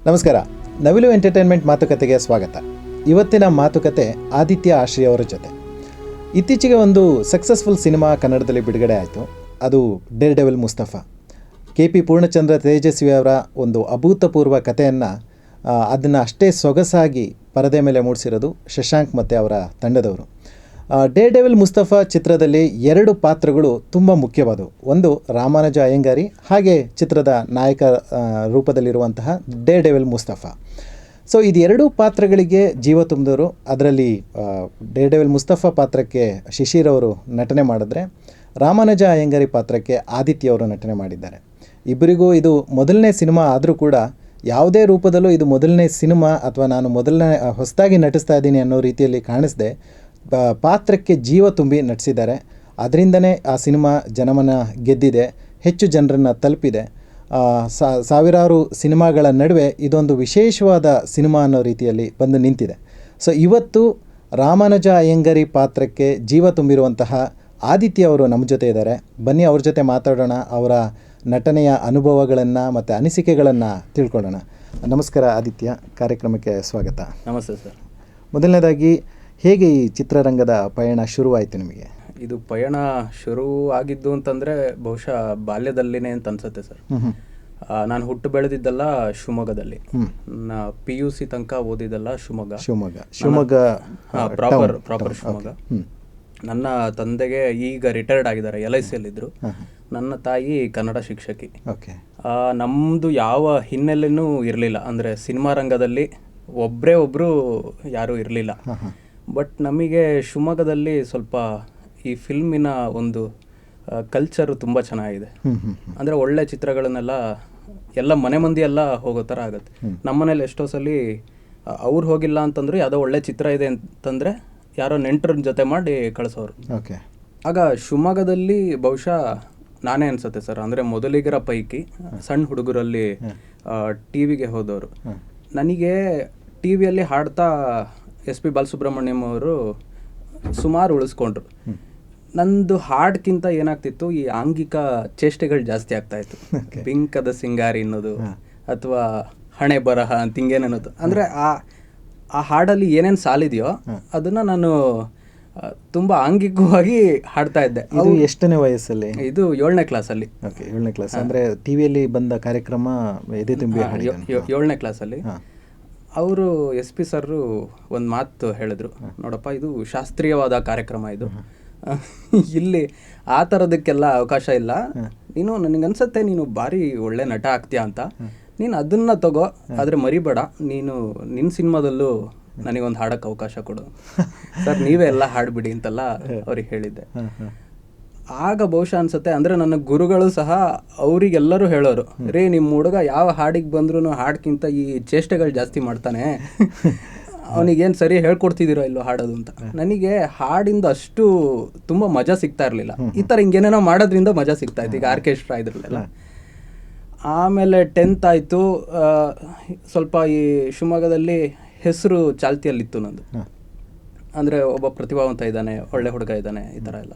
ನಮಸ್ಕಾರ. ನವಿಲು ಎಂಟರ್ಟೈನ್ಮೆಂಟ್ ಮಾತುಕತೆಗೆ ಸ್ವಾಗತ. ಇವತ್ತಿನ ಮಾತುಕತೆ ಆದಿತ್ಯ ಆಶ್ರಯ ಅವರ ಜೊತೆ. ಇತ್ತೀಚೆಗೆ ಒಂದು ಸಕ್ಸಸ್ಫುಲ್ ಸಿನಿಮಾ ಕನ್ನಡದಲ್ಲಿ ಬಿಡುಗಡೆ ಆಯಿತು. ಅದು Daredevil Mustafa. KP Poornachandra Tejaswi ಅವರ ಒಂದು ಅಭೂತಪೂರ್ವ ಕಥೆಯನ್ನು ಅದನ್ನು ಅಷ್ಟೇ ಸೊಗಸಾಗಿ ಪರದೆ ಮೇಲೆ ಮೂಡಿಸಿರೋದು ಶಶಾಂಕ್ ಮತ್ತು ಅವರ ತಂಡದವರು. ಡೇರ್ ಡೆವಿಲ್ ಮುಸ್ತಫಾ ಚಿತ್ರದಲ್ಲಿ ಎರಡು ಪಾತ್ರಗಳು ತುಂಬ ಮುಖ್ಯವಾದವು. ಒಂದು ರಾಮಾನುಜ ಅಯ್ಯಂಗಾರಿ, ಹಾಗೆ ಚಿತ್ರದ ನಾಯಕ ರೂಪದಲ್ಲಿರುವಂತಹ ಡೇರ್ ಡೆವಿಲ್ ಮುಸ್ತಫಾ. ಸೊ ಇದು ಎರಡೂ ಪಾತ್ರಗಳಿಗೆ ಜೀವ ತುಂಬಿದವರು. ಅದರಲ್ಲಿ ಡೇರ್ ಡೆವಿಲ್ ಮುಸ್ತಫಾ ಪಾತ್ರಕ್ಕೆ ಶಿಶಿರ್ ಅವರು ನಟನೆ ಮಾಡಿದ್ರೆ, ರಾಮಾನುಜ ಅಯ್ಯಂಗಾರಿ ಪಾತ್ರಕ್ಕೆ ಆದಿತ್ಯ ಅವರು ನಟನೆ ಮಾಡಿದ್ದಾರೆ. ಇಬ್ಬರಿಗೂ ಇದು ಮೊದಲನೇ ಸಿನಿಮಾ ಆದರೂ ಕೂಡ ಯಾವುದೇ ರೂಪದಲ್ಲೂ ಇದು ಮೊದಲನೇ ಸಿನಿಮಾ ಅಥವಾ ನಾನು ಹೊಸದಾಗಿ ನಟಿಸ್ತಾ ಇದ್ದೀನಿ ಅನ್ನೋ ರೀತಿಯಲ್ಲಿ ಕಾಣಿಸದೆ ಪಾತ್ರಕ್ಕೆ ಜೀವ ತುಂಬಿ ನಟಿಸಿದ್ದಾರೆ. ಅದರಿಂದನೇ ಆ ಸಿನಿಮಾ ಜನಮನ ಗೆದ್ದಿದೆ, ಹೆಚ್ಚು ಜನರನ್ನು ತಲುಪಿದೆ. ಸಾವಿರಾರು ಸಿನಿಮಾಗಳ ನಡುವೆ ಇದೊಂದು ವಿಶೇಷವಾದ ಸಿನಿಮಾ ಅನ್ನೋ ರೀತಿಯಲ್ಲಿ ಬಂದು ನಿಂತಿದೆ. ಸೊ ಇವತ್ತು ರಾಮಾನುಜ ಅಯ್ಯಂಗಾರಿ ಪಾತ್ರಕ್ಕೆ ಜೀವ ತುಂಬಿರುವಂತಹ ಆದಿತ್ಯ ಅವರು ನಮ್ಮ ಜೊತೆ ಇದ್ದಾರೆ. ಬನ್ನಿ ಅವ್ರ ಜೊತೆ ಮಾತಾಡೋಣ, ಅವರ ನಟನೆಯ ಅನುಭವಗಳನ್ನು ಮತ್ತು ಅನಿಸಿಕೆಗಳನ್ನು ತಿಳ್ಕೊಳ್ಳೋಣ. ನಮಸ್ಕಾರ ಆದಿತ್ಯ, ಕಾರ್ಯಕ್ರಮಕ್ಕೆ ಸ್ವಾಗತ. ನಮಸ್ತೆ ಸರ್. ಮೊದಲನೇದಾಗಿ ಹೇಗೆ ಈ ಚಿತ್ರರಂಗದ ಪಯಣ ಶುರುವಾಯಿತು ನಿಮಗೆ? ಇದು ಪಯಣ ಶುರು ಆಗಿದ್ದು ಅಂತಂದರೆ ಬಹುಶಃ ಬಾಲ್ಯದಲ್ಲಿನೇ ಅಂತ ಅನ್ಸುತ್ತೆ ಸರ್. ನಾನು ಹುಟ್ಟು ಬೆಳೆದಿದ್ದಲ್ಲ ಶಿವಮೊಗ್ಗದಲ್ಲಿ. PUC ತನಕ ಓದಿದ್ದಲ್ಲ ಶಿವಮೊಗ್ಗ. ಪ್ರಾಪರ್ ಶಿವಮೊಗ್ಗ. ನನ್ನ ತಂದೆಗೆ ಈಗ ರಿಟೈರ್ಡ್ ಆಗಿದ್ದಾರೆ, LICಯಲ್ಲಿದ್ದರು. ನನ್ನ ತಾಯಿ ಕನ್ನಡ ಶಿಕ್ಷಕಿ. ನಮ್ಮದು ಯಾವ ಹಿನ್ನೆಲೆನೂ ಇರಲಿಲ್ಲ, ಅಂದರೆ ಸಿನಿಮಾ ರಂಗದಲ್ಲಿ ಒಬ್ಬರು ಯಾರೂ ಇರಲಿಲ್ಲ. ಬಟ್ ನಮಗೆ ಶಿವಮೊಗ್ಗದಲ್ಲಿ ಸ್ವಲ್ಪ ಈ ಫಿಲ್ಮಿನ ಒಂದು ಕಲ್ಚರು ತುಂಬ ಚೆನ್ನಾಗಿದೆ. ಅಂದರೆ ಒಳ್ಳೆ ಚಿತ್ರಗಳನ್ನೆಲ್ಲ ಎಲ್ಲ ಮನೆ ಮಂದಿ ಎಲ್ಲ ಹೋಗೋ ಥರ ಆಗುತ್ತೆ. ನಮ್ಮನೇಲಿ ಎಷ್ಟೋ ಸಲ ಅವ್ರು ಹೋಗಿಲ್ಲ ಅಂತಂದ್ರೆ ಯಾವುದೋ ಒಳ್ಳೆ ಚಿತ್ರ ಇದೆ ಅಂತಂದರೆ ಯಾರೋ ನೆಂಟರ ಜೊತೆ ಮಾಡಿ ಕಳಿಸೋರು. ಆಗ ಶಿವಮೊಗ್ಗದಲ್ಲಿ ಬಹುಶಃ ನಾನೇ ಅನ್ಸುತ್ತೆ ಸರ್, ಅಂದರೆ ಮೊದಲಿಗರ ಪೈಕಿ ಸಣ್ಣ ಹುಡುಗರಲ್ಲಿ ಟಿವಿಗೆ ಹೋದವರು. ನನಗೆ ಟಿವಿಯಲ್ಲಿ ಹಾಡ್ತಾ SP ಬಾಲಸುಬ್ರಹ್ಮಣ್ಯಂ ಅವರು ಸುಮಾರು ಉಳಿಸ್ಕೊಂಡ್ರು. ನಂದು ಹಾಡ್ಕಿಂತ ಏನಾಗ್ತಿತ್ತು, ಈ ಆಂಗಿಕ ಚೇಷ್ಟೆಗಳು ಜಾಸ್ತಿ ಆಗ್ತಾಯಿತ್ತು. ಬಿಂಕದ ಸಿಂಗಾರಿ ಅನ್ನೋದು ಅಥವಾ ಹಣೆ ಬರಹ ಅಂತ ಹಿಂಗೇನನ್ನೋದು, ಅಂದರೆ ಆ ಹಾಡಲ್ಲಿ ಏನೇನು ಸಾಲಿದೆಯೋ ಅದನ್ನು ನಾನು ತುಂಬ ಆಂಗಿಕವಾಗಿ ಹಾಡ್ತಾ ಇದ್ದೆ. ಅದು ಎಷ್ಟನೇ ವಯಸ್ಸಲ್ಲಿ? ಇದು 7ನೇ ಕ್ಲಾಸಲ್ಲಿ. 7ನೇ ಕ್ಲಾಸ್ ಅಂದರೆ ಟಿವಿಯಲ್ಲಿ ಬಂದ ಕಾರ್ಯಕ್ರಮ ಎದೆ ತುಂಬಿ 7ನೇ ಕ್ಲಾಸಲ್ಲಿ. ಅವರು SP ಸರ್ರು ಒಂದು ಮಾತು ಹೇಳಿದ್ರು, ನೋಡಪ್ಪ ಇದು ಶಾಸ್ತ್ರೀಯವಾದ ಕಾರ್ಯಕ್ರಮ, ಇದು ಇಲ್ಲಿ ಆ ಥರದಕ್ಕೆಲ್ಲ ಅವಕಾಶ ಇಲ್ಲ. ನೀನು ನನಗನ್ಸುತ್ತೆ ನೀನು ಭಾರಿ ಒಳ್ಳೆ ನಟ ಆಗ್ತೀಯಾ ಅಂತ, ನೀನು ಅದನ್ನು ತಗೋ, ಆದರೆ ಮರಿಬೇಡ, ನೀನು ನಿನ್ನ ಸಿನಿಮಾದಲ್ಲೂ ನನಗೊಂದು ಹಾಡೋಕ್ಕೆ ಅವಕಾಶ ಕೊಡು ಸರ್, ನೀವೇ ಎಲ್ಲ ಹಾಡ್ಬಿಡಿ ಅಂತೆಲ್ಲ ಅವ್ರಿಗೆ ಹೇಳಿದ್ದೆ. ಆಗ ಬಹುಶಃ ಅನ್ಸುತ್ತೆ, ಅಂದರೆ ನನ್ನ ಗುರುಗಳು ಸಹ ಅವರಿಗೆಲ್ಲರೂ ಹೇಳೋರು, ರೀ ನಿಮ್ಮ ಹುಡುಗ ಯಾವ ಹಾಡಿಗೆ ಬಂದ್ರೂ ಹಾಡ್ಕಿಂತ ಈ ಚೇಷ್ಟೆಗಳು ಜಾಸ್ತಿ ಮಾಡ್ತಾನೆ, ಅವನಿಗೇನು ಸರಿ ಹೇಳ್ಕೊಡ್ತಿದ್ದೀರೋ ಇಲ್ಲೋ ಹಾಡೋದು ಅಂತ. ನನಗೆ ಹಾಡಿಂದ ಅಷ್ಟು ತುಂಬ ಮಜಾ ಸಿಗ್ತಾ ಇರಲಿಲ್ಲ. ಈ ಥರ ಹಿಂಗೇನೇನೋ ಮಾಡೋದ್ರಿಂದ ಮಜಾ ಸಿಗ್ತಾ ಇತ್ತು, ಈಗ ಆರ್ಕೆಸ್ಟ್ರಾ ಇದ್ರಲ್ಲೆಲ್ಲ. ಆಮೇಲೆ 10th ಆಯಿತು. ಸ್ವಲ್ಪ ಈ ಶಿವಮೊಗ್ಗದಲ್ಲಿ ಹೆಸರು ಚಾಲ್ತಿಯಲ್ಲಿತ್ತು ನಂದು, ಅಂದರೆ ಒಬ್ಬ ಪ್ರತಿಭಾವಂತ ಇದ್ದಾನೆ, ಒಳ್ಳೆ ಹುಡುಗ ಇದ್ದಾನೆ, ಈ ಥರ ಎಲ್ಲ.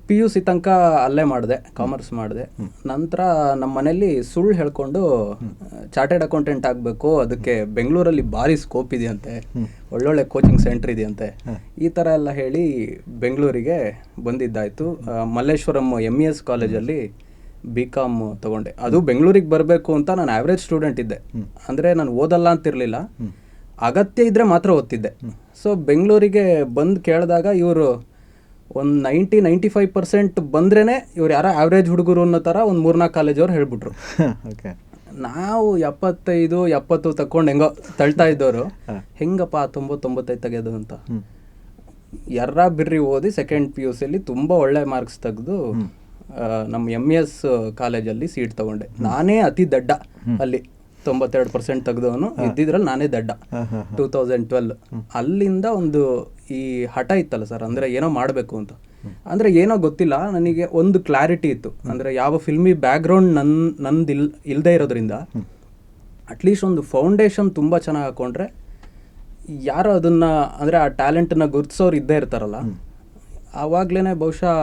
PUC ತನಕ ಅಲ್ಲೇ ಮಾಡಿದೆ, ಕಾಮರ್ಸ್ ಮಾಡಿದೆ. ನಂತರ ನಮ್ಮ ಮನೇಲಿ ಸುಳ್ಳು ಹೇಳ್ಕೊಂಡು ಚಾರ್ಟೆಡ್ ಅಕೌಂಟೆಂಟ್ ಆಗಬೇಕು, ಅದಕ್ಕೆ ಬೆಂಗಳೂರಲ್ಲಿ ಭಾರಿ ಸ್ಕೋಪ್ ಇದೆಯಂತೆ, ಒಳ್ಳೊಳ್ಳೆ ಕೋಚಿಂಗ್ ಸೆಂಟ್ರ್ ಇದೆಯಂತೆ, ಈ ಥರ ಎಲ್ಲ ಹೇಳಿ ಬೆಂಗಳೂರಿಗೆ ಬಂದಿದ್ದಾಯಿತು. ಮಲ್ಲೇಶ್ವರಂ MES ಕಾಲೇಜಲ್ಲಿ BCom ತೊಗೊಂಡೆ. ಅದು ಬೆಂಗಳೂರಿಗೆ ಬರಬೇಕು ಅಂತ ನಾನು ಆ್ಯಾವ್ರೇಜ್ ಸ್ಟೂಡೆಂಟ್ ಇದ್ದೆ, ಅಂದರೆ ನಾನು ಓದಲ್ಲ ಅಂತಿರಲಿಲ್ಲ, ಅಗತ್ಯ ಇದ್ದರೆ ಮಾತ್ರ ಓದ್ತಿದ್ದೆ. ಸೊ ಬೆಂಗಳೂರಿಗೆ ಬಂದು ಕೇಳಿದಾಗ ಇವರು ಒಂದು 90-95% ಬಂದ್ರೇ ಇವ್ರು ಯಾರೋ ಆವ್ರೇಜ್ ಹುಡುಗರು ಅನ್ನೋ ಥರ ಒಂದು 3-4 ಕಾಲೇಜವ್ರು ಹೇಳ್ಬಿಟ್ರು. ನಾವು 75-70 ತಗೊಂಡು ಹೆಂಗೋ ತಳ್ತಾ ಇದ್ದವರು, ಹೆಂಗಪ್ಪ 90-95 ತೆಗೆಯೋದು ಅಂತ ಎರ್ರ ಬಿರ್ರಿ ಓದಿ ಸೆಕೆಂಡ್ PUCಯಲ್ಲಿ ತುಂಬ ಒಳ್ಳೆ ಮಾರ್ಕ್ಸ್ ತೆಗೆದು ನಮ್ಮ MES ಕಾಲೇಜಲ್ಲಿ ಸೀಟ್ ತಗೊಂಡೆ. ನಾನೇ ಅತಿ ದಡ್ಡ ಅಲ್ಲಿ, 92% ತೆಗೆದವನು ಇದ್ದಿದ್ರಲ್ಲಿ ನಾನೇ ದಡ್ಡ. 2012 ಅಲ್ಲಿಂದ ಒಂದು ಈ ಹಠ ಇತ್ತಲ್ಲ ಸರ್, ಅಂದರೆ ಏನೋ ಮಾಡಬೇಕು ಅಂತ. ಅಂದರೆ ಏನೋ ಗೊತ್ತಿಲ್ಲ, ನನಗೆ ಒಂದು ಕ್ಲಾರಿಟಿ ಇತ್ತು, ಅಂದರೆ ಯಾವ ಫಿಲ್ಮಿ ಬ್ಯಾಕ್ಗ್ರೌಂಡ್ ನಂದು ಇಲ್ಲದೆ ಇರೋದ್ರಿಂದ ಅಟ್ಲೀಸ್ಟ್ ಒಂದು ಫೌಂಡೇಶನ್ ತುಂಬ ಚೆನ್ನಾಗಿ ಹಾಕೊಂಡ್ರೆ ಯಾರೋ ಅದನ್ನು, ಅಂದರೆ ಆ ಟ್ಯಾಲೆಂಟನ್ನು ಗುರುತಿಸೋರು ಇದ್ದೇ ಇರ್ತಾರಲ್ಲ, ಆವಾಗಲೇ ಬಹುಶಃ.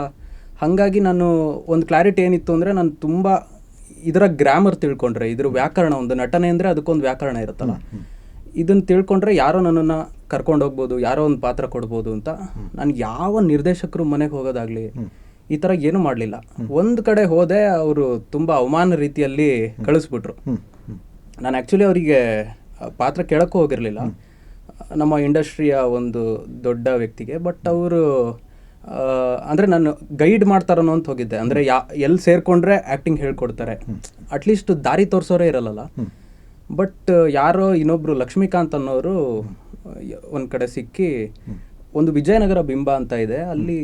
ಹಾಗಾಗಿ ನಾನು ಒಂದು ಕ್ಲಾರಿಟಿ ಏನಿತ್ತು ಅಂದರೆ, ನಾನು ತುಂಬ ಇದರ ಗ್ರಾಮರ್ ತಿಳ್ಕೊಂಡ್ರೆ, ಇದ್ರ ವ್ಯಾಕರಣ, ಒಂದು ನಟನೆ ಅಂದರೆ ಅದಕ್ಕೊಂದು ವ್ಯಾಕರಣ ಇರುತ್ತಲ್ಲ, ಇದನ್ನು ತಿಳ್ಕೊಂಡ್ರೆ ಯಾರೋ ನನ್ನನ್ನು ಕರ್ಕೊಂಡು ಹೋಗ್ಬೋದು, ಯಾರೋ ಒಂದು ಪಾತ್ರ ಕೊಡ್ಬೋದು ಅಂತ ನಾನು ಯಾವ ನಿರ್ದೇಶಕರು ಮನೆಗೆ ಹೋಗೋದಾಗ್ಲಿ ಈ ಥರ ಏನೂ ಮಾಡಲಿಲ್ಲ. ಒಂದು ಕಡೆ ಹೋದೆ, ಅವರು ತುಂಬ ಅವಮಾನ ರೀತಿಯಲ್ಲಿ ಕಳಿಸ್ಬಿಟ್ರು. ನಾನು ಆ್ಯಕ್ಚುಲಿ ಅವರಿಗೆ ಪಾತ್ರ ಕೇಳೋಕ್ಕೂ ಹೋಗಿರಲಿಲ್ಲ, ನಮ್ಮ ಇಂಡಸ್ಟ್ರಿಯ ಒಂದು ದೊಡ್ಡ ವ್ಯಕ್ತಿಗೆ. ಬಟ್ ಅವರು ಅಂದರೆ ನಾನು ಗೈಡ್ ಮಾಡ್ತಾರನೋ ಅಂತ ಹೋಗಿದ್ದೆ. ಅಂದರೆ ಎಲ್ಲಿ ಸೇರಿಕೊಂಡ್ರೆ ಆ್ಯಕ್ಟಿಂಗ್ ಹೇಳ್ಕೊಡ್ತಾರೆ, ಅಟ್ಲೀಸ್ಟ್ ದಾರಿ ತೋರಿಸೋರೇ ಇರಲ್ಲ. ಬಟ್ ಯಾರೋ ಇನ್ನೊಬ್ಬರು ಲಕ್ಷ್ಮೀಕಾಂತ್ ಅನ್ನೋರು ಒಂದು ಕಡೆ ಸಿಕ್ಕಿ, ಒಂದು ವಿಜಯನಗರ ಬಿಂಬ ಅಂತ ಇದೆ, ಅಲ್ಲಿ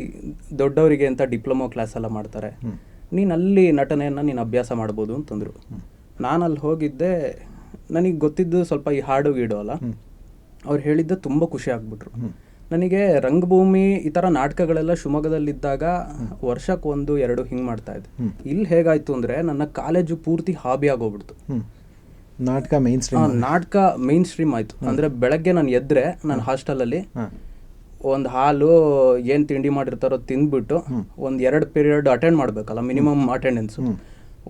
ದೊಡ್ಡವರಿಗೆ ಅಂತ ಡಿಪ್ಲೊಮೊ ಕ್ಲಾಸ್ ಎಲ್ಲ ಮಾಡ್ತಾರೆ, ನೀನು ಅಲ್ಲಿ ನಟನೆಯನ್ನು ನೀನು ಅಭ್ಯಾಸ ಮಾಡ್ಬೋದು ಅಂತಂದರು. ನಾನು ಅಲ್ಲಿ ಹೋಗಿದ್ದೆ. ನನಗೆ ಗೊತ್ತಿದ್ದು ಸ್ವಲ್ಪ ಈ ಹಾಡು ಗೀಡು ಅಲ್ಲ, ಅವ್ರು ಹೇಳಿದ್ದೆ ತುಂಬ ಖುಷಿ ಆಗ್ಬಿಟ್ರು ನನಗೆ. ರಂಗಭೂಮಿ ಈ ಥರ ನಾಟಕಗಳೆಲ್ಲ ಶಿವಮೊಗ್ಗದಲ್ಲಿದ್ದಾಗ ವರ್ಷಕ್ಕೆ 1-2 ಹಿಂಗೆ ಮಾಡ್ತಾಯಿದ್ದೆ. ಇಲ್ಲಿ ಹೇಗಾಯಿತು ಅಂದರೆ ನನ್ನ ಕಾಲೇಜು ಪೂರ್ತಿ ಹಾಬಿ ಆಗೋಗ್ಬಿಡ್ತು. ನಾಟಕ ಮೇನ್ ಸ್ಟ್ರೀಮ್ ಆಯಿತು. ಅಂದರೆ ಬೆಳಗ್ಗೆ ನಾನು ಎದ್ದರೆ ನನ್ನ ಹಾಸ್ಟೆಲಲ್ಲಿ ಒಂದು ಹಾಲು ಏನು ತಿಂಡಿ ಮಾಡಿರ್ತಾರೋ ತಿಂದ್ಬಿಟ್ಟು 1-2 ಪೀರಿಯಡ್ ಅಟೆಂಡ್ ಮಾಡಬೇಕಲ್ಲ, ಮಿನಿಮಮ್ ಅಟೆಂಡೆನ್ಸು.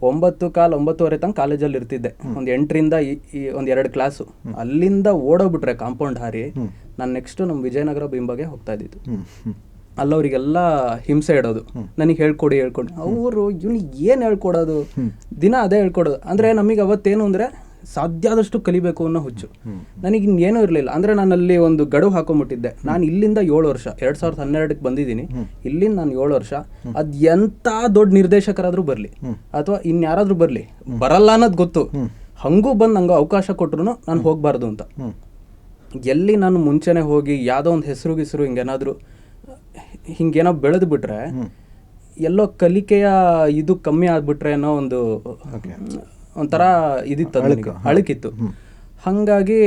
9:15, 9:30 ತನಕ ಕಾಲೇಜಲ್ಲಿ ಇರ್ತಿದ್ದೆ. ಒಂದು 8ರಿಂದ 1-2 ಕ್ಲಾಸು. ಅಲ್ಲಿಂದ ಓಡೋಗ್ಬಿಟ್ರೆ ಕಾಂಪೌಂಡ್ ಹಾರಿ ನಾನು ನೆಕ್ಸ್ಟು ನಮ್ಮ ವಿಜಯನಗರ ಬಿಂಬಗೆ ಹೋಗ್ತಾ ಇದ್ದಿದ್ದು. ಅಲ್ಲವರಿಗೆಲ್ಲ ಹಿಂಸೆ ಇಡೋದು, ನನಗೆ ಹೇಳ್ಕೊಡಿ. ಅವರು ಇವ್ನಿಗೆ ಏನು ಹೇಳ್ಕೊಡೋದು, ದಿನ ಅದೇ ಹೇಳ್ಕೊಡೋದು. ಅಂದರೆ ನಮಗೆ ಅವತ್ತೇನು ಅಂದರೆ ಸಾಧ್ಯ ಆದಷ್ಟು ಕಲಿಬೇಕು ಅನ್ನೋ ಹುಚ್ಚು. ನನಗೆ ಇನ್ನೇನೂ ಇರಲಿಲ್ಲ. ಅಂದರೆ ನಾನಲ್ಲಿ ಒಂದು ಗಡುವು ಹಾಕೊಂಡ್ಬಿಟ್ಟಿದ್ದೆ. ನಾನು ಇಲ್ಲಿಂದ 7 ವರ್ಷ, 2012ಕ್ಕೆ ಬಂದಿದ್ದೀನಿ, ಇಲ್ಲಿಂದ ನಾನು 7 ವರ್ಷ. ಅದು ಎಂಥ ದೊಡ್ಡ ನಿರ್ದೇಶಕರಾದರೂ ಬರಲಿ ಅಥವಾ ಇನ್ಯಾರಾದರೂ ಬರಲಿ, ಬರಲ್ಲ ಅನ್ನೋದು ಗೊತ್ತು, ಹಂಗೂ ಬಂದು ನಂಗೆ ಅವಕಾಶ ಕೊಟ್ಟರು ನಾನು ಹೋಗಬಾರ್ದು ಅಂತ. ಎಲ್ಲಿ ನಾನು ಮುಂಚೆನೇ ಹೋಗಿ ಯಾವುದೋ ಒಂದು ಹೆಸರು ಹಿಂಗೇನಾದರೂ ಹಿಂಗೇನೋ ಬೆಳೆದು ಬಿಟ್ರೆ ಎಲ್ಲೋ ಕಲಿಕೆಯ ಇದು ಕಮ್ಮಿ ಆಗ್ಬಿಟ್ರೆ ಅನ್ನೋ ಒಂಥರ ಇದಿತ್ತು, ನನಗೆ ಅಳುಕಿತ್ತು. ಹಾಗಾಗಿ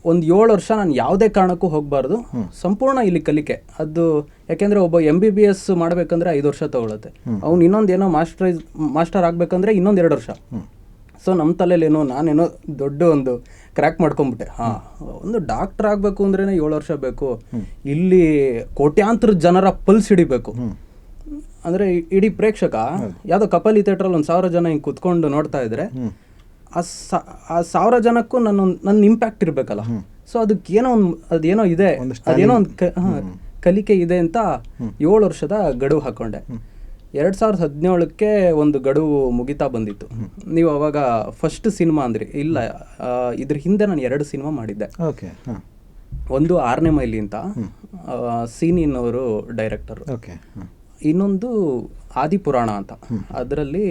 ಒಂದು 7 ವರ್ಷ ನಾನು ಯಾವುದೇ ಕಾರಣಕ್ಕೂ ಹೋಗಬಾರ್ದು, ಸಂಪೂರ್ಣ ಇಲ್ಲಿ ಕಲಿಕೆ. ಅದು ಯಾಕೆಂದರೆ ಒಬ್ಬ MBBS ಮಾಡಬೇಕಂದ್ರೆ 5 ವರ್ಷ ತೊಗೊಳುತ್ತೆ, ಅವ್ನು ಇನ್ನೊಂದು ಏನೋ ಮಾಸ್ಟರ್ ಆಗಬೇಕಂದ್ರೆ ಇನ್ನೊಂದು 2 ವರ್ಷ. ಸೊ ನಮ್ಮ ತಲೆಯಲ್ಲೇನೋ ನಾನೇನೋ ದೊಡ್ಡ ಒಂದು ಕ್ರ್ಯಾಕ್ ಮಾಡ್ಕೊಂಬಿಟ್ಟೆ. ಒಂದು ಡಾಕ್ಟರ್ ಆಗಬೇಕು ಅಂದ್ರೇ 7 ವರ್ಷ ಬೇಕು, ಇಲ್ಲಿ ಕೋಟ್ಯಾಂತರ ಜನರ ಪಲ್ಸ್ ಹಿಡಿಬೇಕು. ಅಂದರೆ ಇಡೀ ಪ್ರೇಕ್ಷಕ ಯಾವುದೋ ಕಪಾಲಿ ಥಿಯೇಟ್ರಲ್ಲಿ 1000 ಜನ ಹಿಂಗೆ ಕುತ್ಕೊಂಡು ನೋಡ್ತಾ ಇದ್ರೆ ಆ 1000 ಜನಕ್ಕೂ ನನ್ನ ಇಂಪ್ಯಾಕ್ಟ್ ಇರಬೇಕಲ್ಲ. ಸೊ ಅದಕ್ಕೇನೋ ಅದೇನೋ ಇದೆ, ಅದೇನೋ ಒಂದು ಕಲಿಕೆ ಇದೆ ಅಂತ 7 ವರ್ಷದ ಗಡುವು ಹಾಕ್ಕೊಂಡೆ. 2017ಕ್ಕೆ ಒಂದು ಗಡುವು ಮುಗಿತಾ ಬಂದಿತ್ತು. ನೀವು ಅವಾಗ ಫಸ್ಟ್ ಸಿನಿಮಾ ಅಂದ್ರಿ, ಇಲ್ಲ ಇದ್ರ ಹಿಂದೆ ನಾನು 2 ಸಿನಿಮಾ ಮಾಡಿದ್ದೆ. ಒಂದು 6ನೇ ಮೈಲಿ ಅಂತ, ಸೀನಿನವರು ಡೈರೆಕ್ಟರ್. ಇನ್ನೊಂದು ಆದಿಪುರಾಣ ಅಂತ, ಅದರಲ್ಲಿ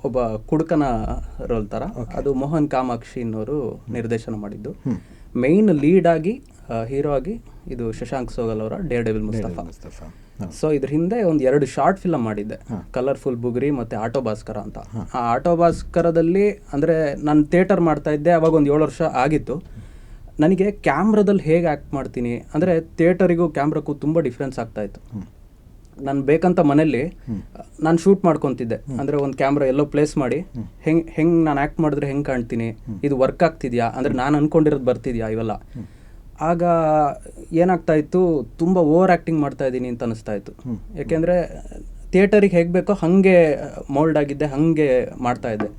ಒಬ್ಬ ಕುಡುಕನ ರೋಲ್ ಥರ, ಅದು ಮೋಹನ್ ಕಾಮಾಕ್ಷಿ ಅನ್ನೋರು ನಿರ್ದೇಶನ ಮಾಡಿದ್ದು. ಮೇಯ್ನ್ ಲೀಡ್ ಆಗಿ ಹೀರೋ ಆಗಿ ಇದು ಶಶಾಂಕ್ ಸೋಗಲ್ ಅವರ ಡೇರ್ ಡೆವಿಲ್ ಮುಸ್ತಫಾ. ಸೊ ಇದ್ರ ಹಿಂದೆ ಒಂದು 2 ಶಾರ್ಟ್ ಫಿಲಮ್ ಮಾಡಿದ್ದೆ, ಕಲರ್ಫುಲ್ ಬುಗುರಿ ಮತ್ತು ಆಟೋ ಭಾಸ್ಕರ ಅಂತ. ಆ ಆಟೋ ಭಾಸ್ಕರದಲ್ಲಿ ಅಂದರೆ ನಾನು ಥಿಯೇಟರ್ ಮಾಡ್ತಾ ಇದ್ದೆ, ಅವಾಗ ಒಂದು 7 ವರ್ಷ ಆಗಿತ್ತು. ನನಗೆ ಕ್ಯಾಮ್ರಾದಲ್ಲಿ ಹೇಗೆ ಆ್ಯಕ್ಟ್ ಮಾಡ್ತೀನಿ ಅಂದರೆ ಥಿಯೇಟರಿಗೂ ಕ್ಯಾಮ್ರಾಕ್ಕೂ ತುಂಬ ಡಿಫ್ರೆನ್ಸ್ ಆಗ್ತಾಯಿತ್ತು. ನಾನು ಬೇಕಂತ ಮನೇಲಿ ನಾನು ಶೂಟ್ ಮಾಡ್ಕೊತಿದ್ದೆ. ಅಂದರೆ ಒಂದು ಕ್ಯಾಮ್ರಾ ಎಲ್ಲೋ ಪ್ಲೇಸ್ ಮಾಡಿ ಹೆಂಗೆ ನಾನು ಆ್ಯಕ್ಟ್ ಮಾಡಿದ್ರೆ ಹೆಂಗೆ ಕಾಣ್ತೀನಿ, ಇದು ವರ್ಕ್ ಆಗ್ತಿದೆಯಾ, ಅಂದರೆ ನಾನು ಅಂದ್ಕೊಂಡಿರೋದು ಬರ್ತಿದ್ಯಾ, ಇವೆಲ್ಲ. ಆಗ ಏನಾಗ್ತಾಯಿತ್ತು, ತುಂಬ ಓವರ್ ಆ್ಯಕ್ಟಿಂಗ್ ಮಾಡ್ತಾಯಿದ್ದೀನಿ ಅಂತ ಅನಿಸ್ತಾ ಇತ್ತು. ಯಾಕೆಂದರೆ ಥಿಯೇಟರಿಗೆ ಹೇಗೆ ಬೇಕೋ ಹಾಗೆ ಮೋಲ್ಡ್ ಆಗಿದ್ದೆ, ಹಾಗೆ ಮಾಡ್ತಾಯಿದ್ದೆ.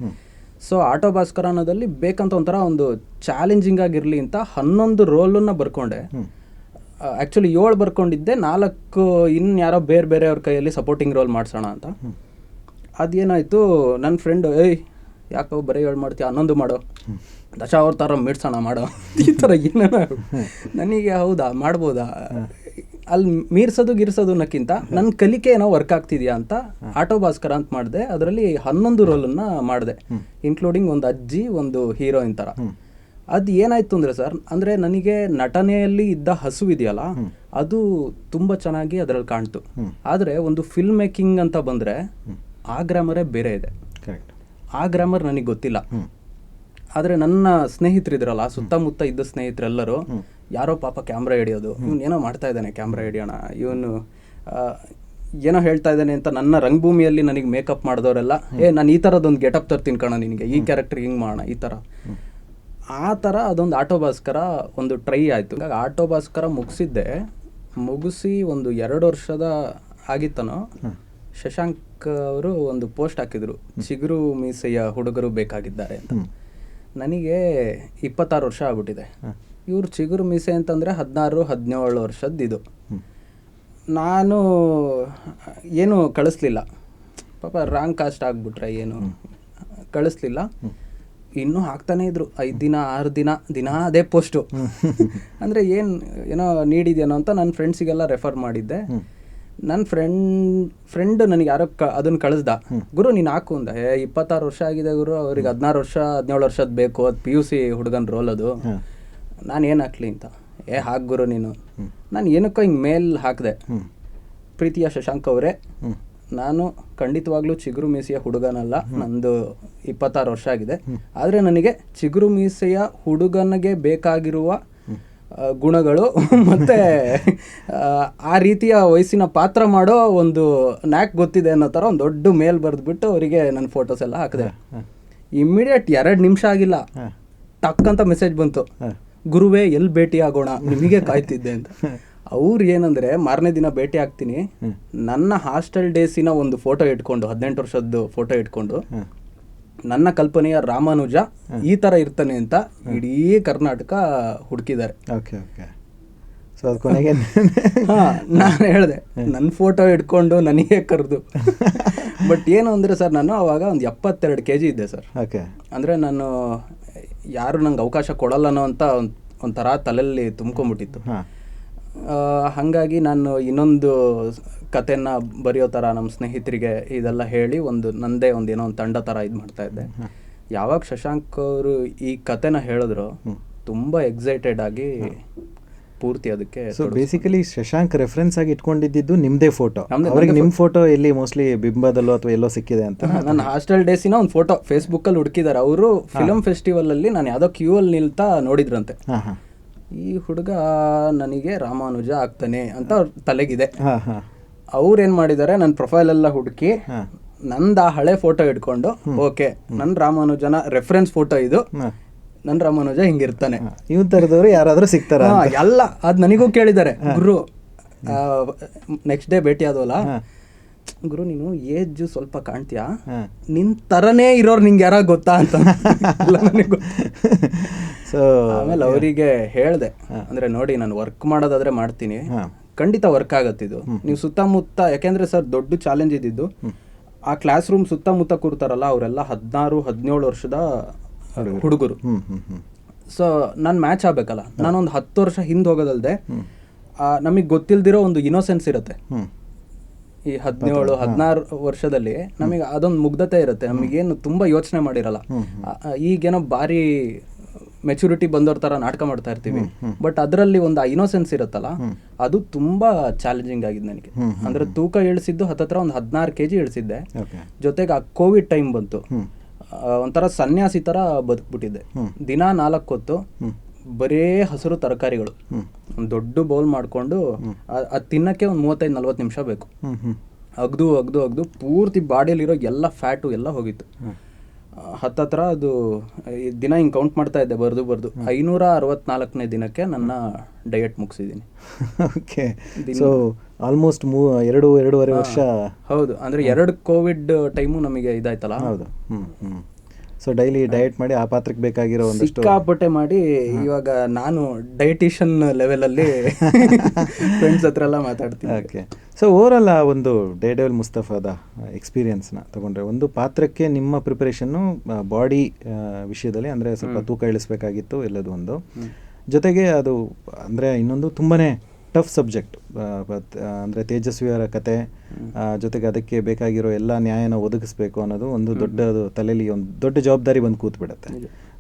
ಸೊ ಆಟೋ ಭಾಸ್ಕರ ಅನ್ನೋದಲ್ಲಿ ಬೇಕಂತ ಒಂಥರ ಒಂದು ಚಾಲೆಂಜಿಂಗ್ ಆಗಿರಲಿ ಅಂತ 11 ರೋಲನ್ನು ಬರ್ಕೊಂಡೆ. ಆ್ಯಕ್ಚುಲಿ 7 ಬರ್ಕೊಂಡಿದ್ದೆ, 4 ಇನ್ಯಾರೋ ಬೇರೆಯವ್ರ ಕೈಯಲ್ಲಿ ಸಪೋರ್ಟಿಂಗ್ ರೋಲ್ ಮಾಡಿಸೋಣ ಅಂತ. ಅದೇನಾಯಿತು, ನನ್ನ ಫ್ರೆಂಡು ಯಾಕೋ ಬರೀ 7 ಮಾಡ್ತೀಯ, 11 ಮಾಡೋ, ದಶಾವತಾರ ಮಿಡ್ಸೋಣ ಮಾಡೋ, ಈ ಥರ ಏನೇನೋ. ನನಗೆ ಹೌದಾ ಮಾಡ್ಬೋದಾ, ಅಲ್ಲಿ ಮೀರ್ಸೋದನ್ನಕ್ಕಿಂತ ನನ್ನ ಕಲಿಕೆ ಏನೋ ವರ್ಕ್ ಆಗ್ತಿದೆಯಾ ಅಂತ ಆಟೋ ಭಾಸ್ಕರ ಅಂತ ಮಾಡಿದೆ. ಅದರಲ್ಲಿ 11 ರೋಲನ್ನು ಮಾಡಿದೆ, ಇನ್ಕ್ಲೂಡಿಂಗ್ ಒಂದು ಅಜ್ಜಿ, ಒಂದು ಹೀರೋಯಿನ್ ಥರ. ಅದು ಏನಾಯ್ತು ಅಂದರೆ ಸರ್, ಅಂದರೆ ನನಗೆ ನಟನೆಯಲ್ಲಿ ಇದ್ದ ಹಸು ಇದೆಯಲ್ಲ, ಅದು ತುಂಬ ಚೆನ್ನಾಗಿ ಅದರಲ್ಲಿ ಕಾಣ್ತು. ಆದರೆ ಒಂದು ಫಿಲ್ಮ್ ಮೇಕಿಂಗ್ ಅಂತ ಬಂದರೆ ಆ ಗ್ರಾಮರೇ ಬೇರೆ ಇದೆ. ಆ ಗ್ರಾಮರ್ ನನಗೆ ಗೊತ್ತಿಲ್ಲ. ಆದರೆ ನನ್ನ ಸ್ನೇಹಿತರಿದ್ರಲ್ಲ, ಸುತ್ತಮುತ್ತ ಇದ್ದ ಸ್ನೇಹಿತರೆಲ್ಲರೂ ಯಾರೋ ಪಾಪ ಕ್ಯಾಮ್ರಾ ಹಿಡಿಯೋದು, ಇವನು ಏನೋ ಮಾಡ್ತಾ ಇದ್ದಾನೆ, ಕ್ಯಾಮ್ರಾ ಹಿಡಿಯೋಣ, ಇವನು ಏನೋ ಹೇಳ್ತಾ ಇದ್ದಾನೆ ಅಂತ ನನ್ನ ರಂಗಭೂಮಿಯಲ್ಲಿ ನನಗೆ ಮೇಕಪ್ ಮಾಡಿದವರೆಲ್ಲ, ನಾನು ಈ ಥರದೊಂದು ಗೆಟಪ್ ತರ್ತೀನಿ ಕಣ ನಿನಗೆ, ಈ ಕ್ಯಾರೆಕ್ಟರ್ ಹಿಂಗೆ ಮಾಡೋಣ, ಈ ಥರ. ಆ ಥರ ಅದೊಂದು ಆಟೋ ಭಾಸ್ಕರ ಒಂದು ಟ್ರೈ ಆಯಿತು. ಹಾಗಾಗಿ ಆಟೋ ಭಾಸ್ಕರ ಮುಗಿಸಿ ಒಂದು 2 ವರ್ಷದ ಆಗಿತ್ತನೋ, ಶಶಾಂಕ್ ಅವರು ಒಂದು ಪೋಸ್ಟ್ ಹಾಕಿದ್ರು, ಚಿಗುರು ಮೀಸೆಯ ಹುಡುಗರು ಬೇಕಾಗಿದ್ದಾರೆ ಅಂತ. ನನಗೆ 26 ವರ್ಷ ಆಗ್ಬಿಟ್ಟಿದೆ. ಇವ್ರು ಚಿಗುರು ಮೀಸೆ ಅಂತಂದರೆ 16-17 ವರ್ಷದ್ದು ಇದು. ನಾನು ಏನು ಕಳಿಸ್ಲಿಲ್ಲ, ಪಾಪ ರಾಂಗ್ ಕಾಸ್ಟ್ ಆಗಿಬಿಟ್ರೆ ಏನು ಕಳಿಸ್ಲಿಲ್ಲ. ಇನ್ನೂ ಹಾಕ್ತಾನೆ ಇದ್ರು, 5 ದಿನ 6 ದಿನ ಅದೇ ಪೋಸ್ಟು. ಅಂದರೆ ಏನೋ ನೀಡಿದ್ಯಾನೋ ಅಂತ ನನ್ನ ಫ್ರೆಂಡ್ಸಿಗೆಲ್ಲ ರೆಫರ್ ಮಾಡಿದ್ದೆ. ನನ್ನ ಫ್ರೆಂಡ್ ನನಗೆ ಯಾರೋ ಅದನ್ನು ಕಳಿಸ್ದ, ಗುರು ನೀನು ಹಾಕು ಅಂದ. 26 ವರ್ಷ ಆಗಿದೆ ಗುರು, ಅವ್ರಿಗೆ 16 ವರ್ಷ 17 ವರ್ಷದ ಬೇಕು, ಅದು PUC ಹುಡುಗನ ರೋಲ್ ಅದು, ನಾನು ಏನು ಹಾಕ್ಲಿ ಅಂತ. ಹಾಕ್ ಗುರು ನೀನು. ನಾನು ಏನಕ್ಕೋ ಹಿಂಗೆ ಮೇಲ್ ಹಾಕಿದೆ, ಪ್ರೀತಿಯ ಶಶಾಂಕ್ ಅವರೇ, ನಾನು ಖಂಡಿತವಾಗ್ಲೂ ಚಿಗುರು ಮೀಸೆಯ ಹುಡುಗನಲ್ಲ, ನಂದು 26 ವರ್ಷ ಆಗಿದೆ, ಆದರೆ ನನಗೆ ಚಿಗುರು ಮೀಸೆಯ ಹುಡುಗನಿಗೆ ಬೇಕಾಗಿರುವ ಗುಣಗಳು ಮತ್ತು ಆ ರೀತಿಯ ವಯಸ್ಸಿನ ಪಾತ್ರ ಮಾಡೋ ಒಂದು ನ್ಯಾಕ್ ಗೊತ್ತಿದೆ ಅನ್ನೋ ಥರ ಒಂದು ದೊಡ್ಡ ಮೇಲ್ ಬರೆದ್ಬಿಟ್ಟು ಅವರಿಗೆ ನನ್ನ ಫೋಟೋಸ್ ಎಲ್ಲ ಹಾಕಿದೆ. ಇಮ್ಮಿಡಿಯೇಟ್ 2 ನಿಮಿಷ ಆಗಿಲ್ಲ, ಟಕ್ಕಂತ ಮೆಸೇಜ್ ಬಂತು, ಗುರುವೇ ಎಲ್ಲಿ ಭೇಟಿ ಆಗೋಣ, ನಿಮಗೆ ಕಾಯ್ತಿದ್ದೆ ಅಂತ. ಅವ್ರು ಏನಂದರೆ, ಮಾರನೇ ದಿನ ಭೇಟಿ ಆಗ್ತೀನಿ, ನನ್ನ ಹಾಸ್ಟೆಲ್ ಡೇಸಿನ ಒಂದು ಫೋಟೋ ಇಟ್ಕೊಂಡು, 18 ವರ್ಷದ್ದು ಫೋಟೋ ಇಟ್ಕೊಂಡು, ನನ್ನ ಕಲ್ಪನೆಯ ರಾಮಾನುಜ ಈ ಥರ ಇರ್ತಾನೆ ಅಂತ ಇಡೀ ಕರ್ನಾಟಕ ಹುಡುಕಿದ್ದಾರೆ. ಸೊ ಅದು ಕೊನೆಗೆ ನಾನು ಹೇಳಿದೆ, ನನ್ನ ಫೋಟೋ ಇಟ್ಕೊಂಡು ನನಗೆ ಕರೆದು. ಬಟ್ ಏನು ಅಂದರೆ ಸರ್, ನಾನು ಅವಾಗ ಒಂದು 72 kg ಇದ್ದೆ ಸರ್. ಅಂದರೆ ನಾನು ಯಾರು ನಂಗೆ ಅವಕಾಶ ಕೊಡಲ್ಲನೋ ಅಂತ ಒಂಥರ ತಲೆಯಲ್ಲಿ ತುಂಬ್ಕೊಂಬಿಟ್ಟಿತ್ತು. ಹಾಗಾಗಿ ನಾನು ಇನ್ನೊಂದು ಕಥೆನ ಬರೆಯೋ ಥರ ನಮ್ಮ ಸ್ನೇಹಿತರಿಗೆ ಇದೆಲ್ಲ ಹೇಳಿ ನಂದೇ ಏನೋ ಒಂದು ತಂಡ ಥರ ಇದು ಮಾಡ್ತಾಯಿದ್ದೆ. ಯಾವಾಗ ಶಶಾಂಕ್ ಅವರು ಈ ಕಥೆನ ಹೇಳಿದ್ರು, ತುಂಬ ಎಕ್ಸೈಟೆಡ್ ಆಗಿ ಪೂರ್ತಿ ಅದಕ್ಕೆ. ಸೊ ಬೇಸಿಕಲಿ ಶಶಾಂಕ್ ರೆಫರೆನ್ಸ್ ಆಗಿ ಇಟ್ಕೊಂಡಿದ್ದು ನಿಮ್ಮದೇ ಫೋಟೋ. ಅವ್ರಿಗೆ ನಿಮ್ಮ ಫೋಟೋ ಎಲ್ಲಿ ಮೋಸ್ಟ್ಲಿ ಬಿಂಬದಲ್ಲೋ ಅಥವಾ ಎಲ್ಲೋ ಸಿಕ್ಕಿದೆ ಅಂತ. ನನ್ನ ಹಾಸ್ಟೆಲ್ ಡೇಸಿನ ಒಂದು ಫೋಟೋ ಫೇಸ್ಬುಕ್ಕಲ್ಲಿ ಹುಡುಕಿದ್ದಾರೆ. ಅವರು ಫಿಲಮ್ ಫೆಸ್ಟಿವಲಲ್ಲಿ ನಾನು ಯಾವುದೋ ಕ್ಯೂ ಅಲ್ಲಿ ನಿಲ್ತಾ ನೋಡಿದ್ರಂತೆ. ಈ ಹುಡುಗ ನನಗೆ ರಾಮಾನುಜ ಆಗ್ತಾನೆ ಅಂತ ಅವ್ರ ತಲೆಗಿದೆ. ಅವ್ರೇನು ಮಾಡಿದ್ದಾರೆ, ನನ್ನ ಪ್ರೊಫೈಲೆಲ್ಲ ಹುಡುಕಿ ನಂದು ಆ ಹಳೆ ಫೋಟೋ ಇಟ್ಕೊಂಡು, ಓಕೆ ನನ್ನ ರಾಮಾನುಜನ ರೆಫರೆನ್ಸ್ ಫೋಟೋ ಇದು, ನನ್ನ ರಾಮಾನುಜ ಹಿಂಗಿರ್ತಾನೆ, ಇವ್ ಥರದವ್ರು ಯಾರಾದರೂ ಸಿಗ್ತಾರ ಎಲ್ಲ ಅದು ನನಗೂ ಕೇಳಿದ್ದಾರೆ. ಗುರು ನೆಕ್ಸ್ಟ್ ಡೇ ಭೇಟಿ ಆದವಲ್ಲ, ಗುರು ನೀನು ಏಜ್ ಸ್ವಲ್ಪ ಕಾಣ್ತೀಯಾ, ನಿನ್ ತರನೇ ಇರೋರು ನಿಂಗೆ ಯಾರ ಗೊತ್ತಾ ಅಂತ. ಸೊ ಆಮೇಲೆ ಅವರಿಗೆ ಹೇಳಿದೆ, ಅಂದ್ರೆ ನೋಡಿ ನಾನು ವರ್ಕ್ ಮಾಡೋದಾದ್ರೆ ಮಾಡ್ತೀನಿ, ಖಂಡಿತ ವರ್ಕ್ ಆಗತ್ತಿದು. ನೀವು ಸುತ್ತಮುತ್ತ, ಯಾಕೆಂದ್ರೆ ಸರ್ ದೊಡ್ಡ ಚಾಲೆಂಜ್ ಇದ್ದಿದ್ದು, ಆ ಕ್ಲಾಸ್ ರೂಮ್ ಸುತ್ತಮುತ್ತ ಕೂರ್ತಾರಲ್ಲ ಅವರೆಲ್ಲ 16-17 ವರ್ಷದ ಹುಡುಗರು. ಸೊ ನಾನು ಮ್ಯಾಚ್ ಆಗ್ಬೇಕಲ್ಲ, ನಾನೊಂದು 10 ವರ್ಷ ಹಿಂದೆ ಹೋಗೋದಲ್ದೆ ನಮಗೆ ಗೊತ್ತಿಲ್ದಿರೋ ಒಂದು ಇನೋಸೆನ್ಸ್ ಇರುತ್ತೆ. ಈ 17-16 ವರ್ಷದಲ್ಲಿ ನಮಗೆ ಅದೊಂದು ಮುಗ್ಧತೆ ಇರುತ್ತೆ, ನಮಗೇನು ತುಂಬ ಯೋಚನೆ ಮಾಡಿರಲ್ಲ. ಈಗೇನೋ ಭಾರಿ ಮೆಚುರಿಟಿ ಬಂದವ್ರ ಥರ ನಾಟಕ ಮಾಡ್ತಾ ಇರ್ತೀವಿ, ಬಟ್ ಅದರಲ್ಲಿ ಒಂದು ಇನೋಸೆನ್ಸ್ ಇರುತ್ತಲ್ಲ, ಅದು ತುಂಬ ಚಾಲೆಂಜಿಂಗ್ ಆಗಿದೆ ನನಗೆ. ಅಂದರೆ ತೂಕ ಇಳಿಸಿದ್ದು ಹತ್ತತ್ರ ಒಂದು 16 kg ಇಳಿಸಿದ್ದೆ. ಜೊತೆಗೆ ಆ ಕೋವಿಡ್ ಟೈಮ್ ಬಂತು, ಒಂಥರ ಸನ್ಯಾಸಿ ಥರ ಬದುಕ್ಬಿಟ್ಟಿದ್ದೆ. ದಿನ 4 ಹೊತ್ತು ಬರೇ ಹಸಿರು ತರಕಾರಿಗಳು, ಒಂದು ದೊಡ್ಡ ಬೌಲ್ ಮಾಡಿಕೊಂಡು ಅದು ತಿನ್ನಕ್ಕೆ ಒಂದು 35-40 ನಿಮಿಷ ಬೇಕು. ಅಗ್ದು ಪೂರ್ತಿ ಬಾಡಿಯಲ್ಲಿರೋ ಎಲ್ಲ ಫ್ಯಾಟು ಎಲ್ಲ ಹೋಗಿತ್ತು. ಹತ್ತತ್ರ ಅದು ದಿನ ಹಿಂಗೆ ಕೌಂಟ್ ಮಾಡ್ತಾ ಇದ್ದೆ, ಬರ್ದು 564ನೇ ದಿನಕ್ಕೆ ನನ್ನ ಡಯಟ್ ಮುಗಿಸಿದ್ದೀನಿ. ಓಕೆ, ಸೊ ಆಲ್ಮೋಸ್ಟ್ 2-2.5 ವರ್ಷ. ಹೌದು, ಅಂದರೆ 2 ಕೋವಿಡ್ ಟೈಮು ನಮಗೆ ಇದಾಯ್ತಲ್ಲ. ಹೌದು. ಸೊ ಡೈಲಿ ಡಯಟ್ ಮಾಡಿ ಆ ಪಾತ್ರಕ್ಕೆ ಬೇಕಾಗಿರೋ ಒಂದಷ್ಟು ಸಿಕ್ಕಾಪಟ್ಟೆ ಮಾಡಿ ಇವಾಗ ನಾನು ಡಯಟಿಷಿಯನ್ ಲೆವೆಲಲ್ಲಿ ಫ್ರೆಂಡ್ಸ್ ಹತ್ರ ಎಲ್ಲ ಮಾತಾಡ್ತೀನಿ. ಓಕೆ, ಸೊ ಓವರಾಲ್ ಆ ಒಂದು ಡೇರ್ಡೆವಿಲ್ ಮುಸ್ತಫಾದ ಎಕ್ಸ್ಪೀರಿಯನ್ಸ್ನ ತಗೊಂಡ್ರೆ, ಒಂದು ಪಾತ್ರಕ್ಕೆ ನಿಮ್ಮ ಪ್ರಿಪರೇಷನ್ನು ಬಾಡಿ ವಿಷಯದಲ್ಲಿ, ಅಂದರೆ ಸ್ವಲ್ಪ ತೂಕ ಇಳಿಸ್ಬೇಕಾಗಿತ್ತು ಎಲ್ಲದು ಒಂದು, ಜೊತೆಗೆ ಅದು ಅಂದರೆ ಇನ್ನೊಂದು ತುಂಬಾ ಟಫ್ ಸಬ್ಜೆಕ್ಟ್, ಅಂದರೆ ತೇಜಸ್ವಿಯವರ ಕತೆ, ಜೊತೆಗೆ ಅದಕ್ಕೆ ಬೇಕಾಗಿರೋ ಎಲ್ಲ ನ್ಯಾಯನ ಒದಗಿಸ್ಬೇಕು ಅನ್ನೋದು ಒಂದು ದೊಡ್ಡ ತಲೆಯಲ್ಲಿ ಒಂದು ದೊಡ್ಡ ಜವಾಬ್ದಾರಿ ಬಂದು ಕೂತ್ಬಿಡುತ್ತೆ.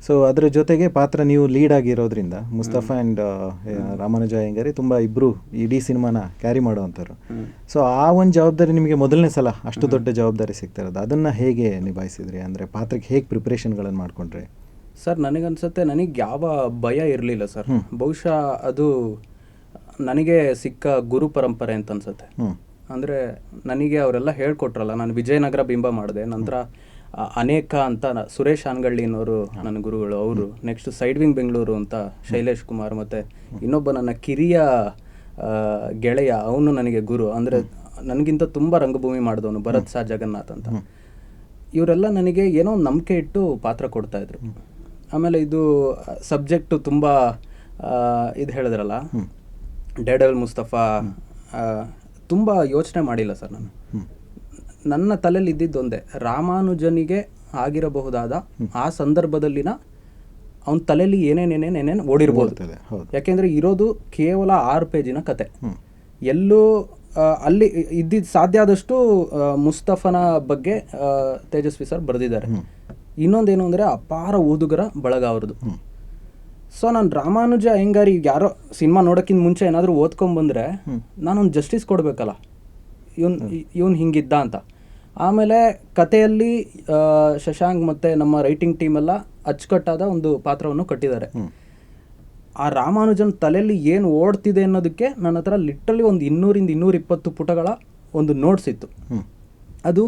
ಸೊ ಅದರ ಜೊತೆಗೆ ಪಾತ್ರ ನೀವು ಲೀಡ್ ಆಗಿರೋದ್ರಿಂದ ಮುಸ್ತಫಾ ಆ್ಯಂಡ್ ರಾಮಾನುಜ ಅಯ್ಯಂಗಾರಿ ತುಂಬ ಇಬ್ಬರು ಇಡೀ ಸಿನಿಮಾನ ಕ್ಯಾರಿ ಮಾಡೋವಂಥವ್ರು. ಸೊ ಆ ಒಂದು ಜವಾಬ್ದಾರಿ ನಿಮಗೆ ಮೊದಲನೇ ಸಲ ಅಷ್ಟು ದೊಡ್ಡ ಜವಾಬ್ದಾರಿ ಸಿಗ್ತಾ ಇರೋದು, ಅದನ್ನು ಹೇಗೆ ನಿಭಾಯಿಸಿದ್ರಿ? ಅಂದರೆ ಪಾತ್ರಕ್ಕೆ ಹೇಗೆ ಪ್ರಿಪ್ರೇಷನ್ಗಳನ್ನು ಮಾಡಿಕೊಂಡ್ರಿ? ಸರ್ ನನಗನ್ಸುತ್ತೆ, ನನಗೆ ಯಾವ ಭಯ ಇರಲಿಲ್ಲ ಸರ್. ಬಹುಶಃ ಅದು ನನಗೆ ಸಿಕ್ಕ ಗುರು ಪರಂಪರೆ ಅಂತ ಅನ್ಸುತ್ತೆ. ಅಂದರೆ ನನಗೆ ಅವರೆಲ್ಲ ಹೇಳ್ಕೊಟ್ರಲ್ಲ, ನಾನು ವಿಜಯನಗರ ಬಿಂಬ ಮಾಡಿದೆ, ನಂತರ ಅನೇಕ ಅಂತ ಸುರೇಶ್ ಆನ್ಗಳ್ಳಿನವರು ನನ್ನ ಗುರುಗಳು, ಅವರು ನೆಕ್ಸ್ಟ್ ಸೈಡ್ ವಿಂಗ್ ಬೆಂಗಳೂರು ಅಂತ ಶೈಲೇಶ್ ಕುಮಾರ್, ಮತ್ತು ಇನ್ನೊಬ್ಬ ನನ್ನ ಕಿರಿಯ ಗೆಳೆಯ, ಅವನು ನನಗೆ ಗುರು. ಅಂದರೆ ನನಗಿಂತ ತುಂಬ ರಂಗಭೂಮಿ ಮಾಡಿದವನು, ಭರತ್ ಸಾ ಜಗನ್ನಾಥ್ ಅಂತ. ಇವರೆಲ್ಲ ನನಗೆ ಏನೋ ಒಂದು ನಂಬಿಕೆ ಇಟ್ಟು ಪಾತ್ರ ಕೊಡ್ತಾಯಿದ್ರು. ಆಮೇಲೆ ಇದು ಸಬ್ಜೆಕ್ಟು ತುಂಬ ಇದು ಹೇಳಿದ್ರಲ್ಲ, ಡೇರ್ಡೆವಿಲ್ ಮುಸ್ತಫಾ, ತುಂಬ ಯೋಚನೆ ಮಾಡಿಲ್ಲ ಸರ್ ನಾನು. ನನ್ನ ತಲೆಯಲ್ಲಿ ಇದ್ದಿದ್ದೊಂದೇ, ರಾಮಾನುಜನಿಗೆ ಆಗಿರಬಹುದಾದ ಆ ಸಂದರ್ಭದಲ್ಲಿನ ಅವನ ತಲೆಯಲ್ಲಿ ಏನೇನೇನೇನೇನೇನು ಓಡಿರ್ಬೋದು. ಯಾಕೆಂದರೆ ಇರೋದು ಕೇವಲ 6 ಪೇಜಿನ ಕತೆ. ಎಲ್ಲೂ ಅಲ್ಲಿ ಇದ್ದಿದ್ದು ಸಾಧ್ಯ ಆದಷ್ಟು ಮುಸ್ತಫನ ಬಗ್ಗೆ ತೇಜಸ್ವಿ ಸರ್ ಬರೆದಿದ್ದಾರೆ. ಇನ್ನೊಂದೇನು ಅಂದರೆ ಅಪಾರ ಓದುಗರ ಬಳಗ ಅವ್ರದ್ದು. ಸೊ ನಾನು ರಾಮಾನುಜ ಅಯ್ಯಂಗಾರಿ ಯಾರೋ ಸಿನಿಮಾ ನೋಡೋಕ್ಕಿಂತ ಮುಂಚೆ ಏನಾದರೂ ಓದ್ಕೊಂಬಂದರೆ ನಾನೊಂದು ಜಸ್ಟಿಸ್ ಕೊಡಬೇಕಲ್ಲ, ಇವನು ಹಿಂಗಿದ್ದ ಅಂತ. ಆಮೇಲೆ ಕಥೆಯಲ್ಲಿ ಶಶಾಂಕ್ ಮತ್ತು ನಮ್ಮ ರೈಟಿಂಗ್ ಟೀಮೆಲ್ಲ ಅಚ್ಚುಕಟ್ಟಾದ ಒಂದು ಪಾತ್ರವನ್ನು ಕಟ್ಟಿದ್ದಾರೆ. ಆ ರಾಮಾನುಜನ್ ತಲೆಯಲ್ಲಿ ಏನು ಓಡ್ತಿದೆ ಅನ್ನೋದಕ್ಕೆ ನನ್ನ ಹತ್ರ ಲಿಟ್ರಲಿ ಒಂದು 200-220 ಪುಟಗಳ ಒಂದು ನೋಟ್ಸ್ ಇತ್ತು. ಅದು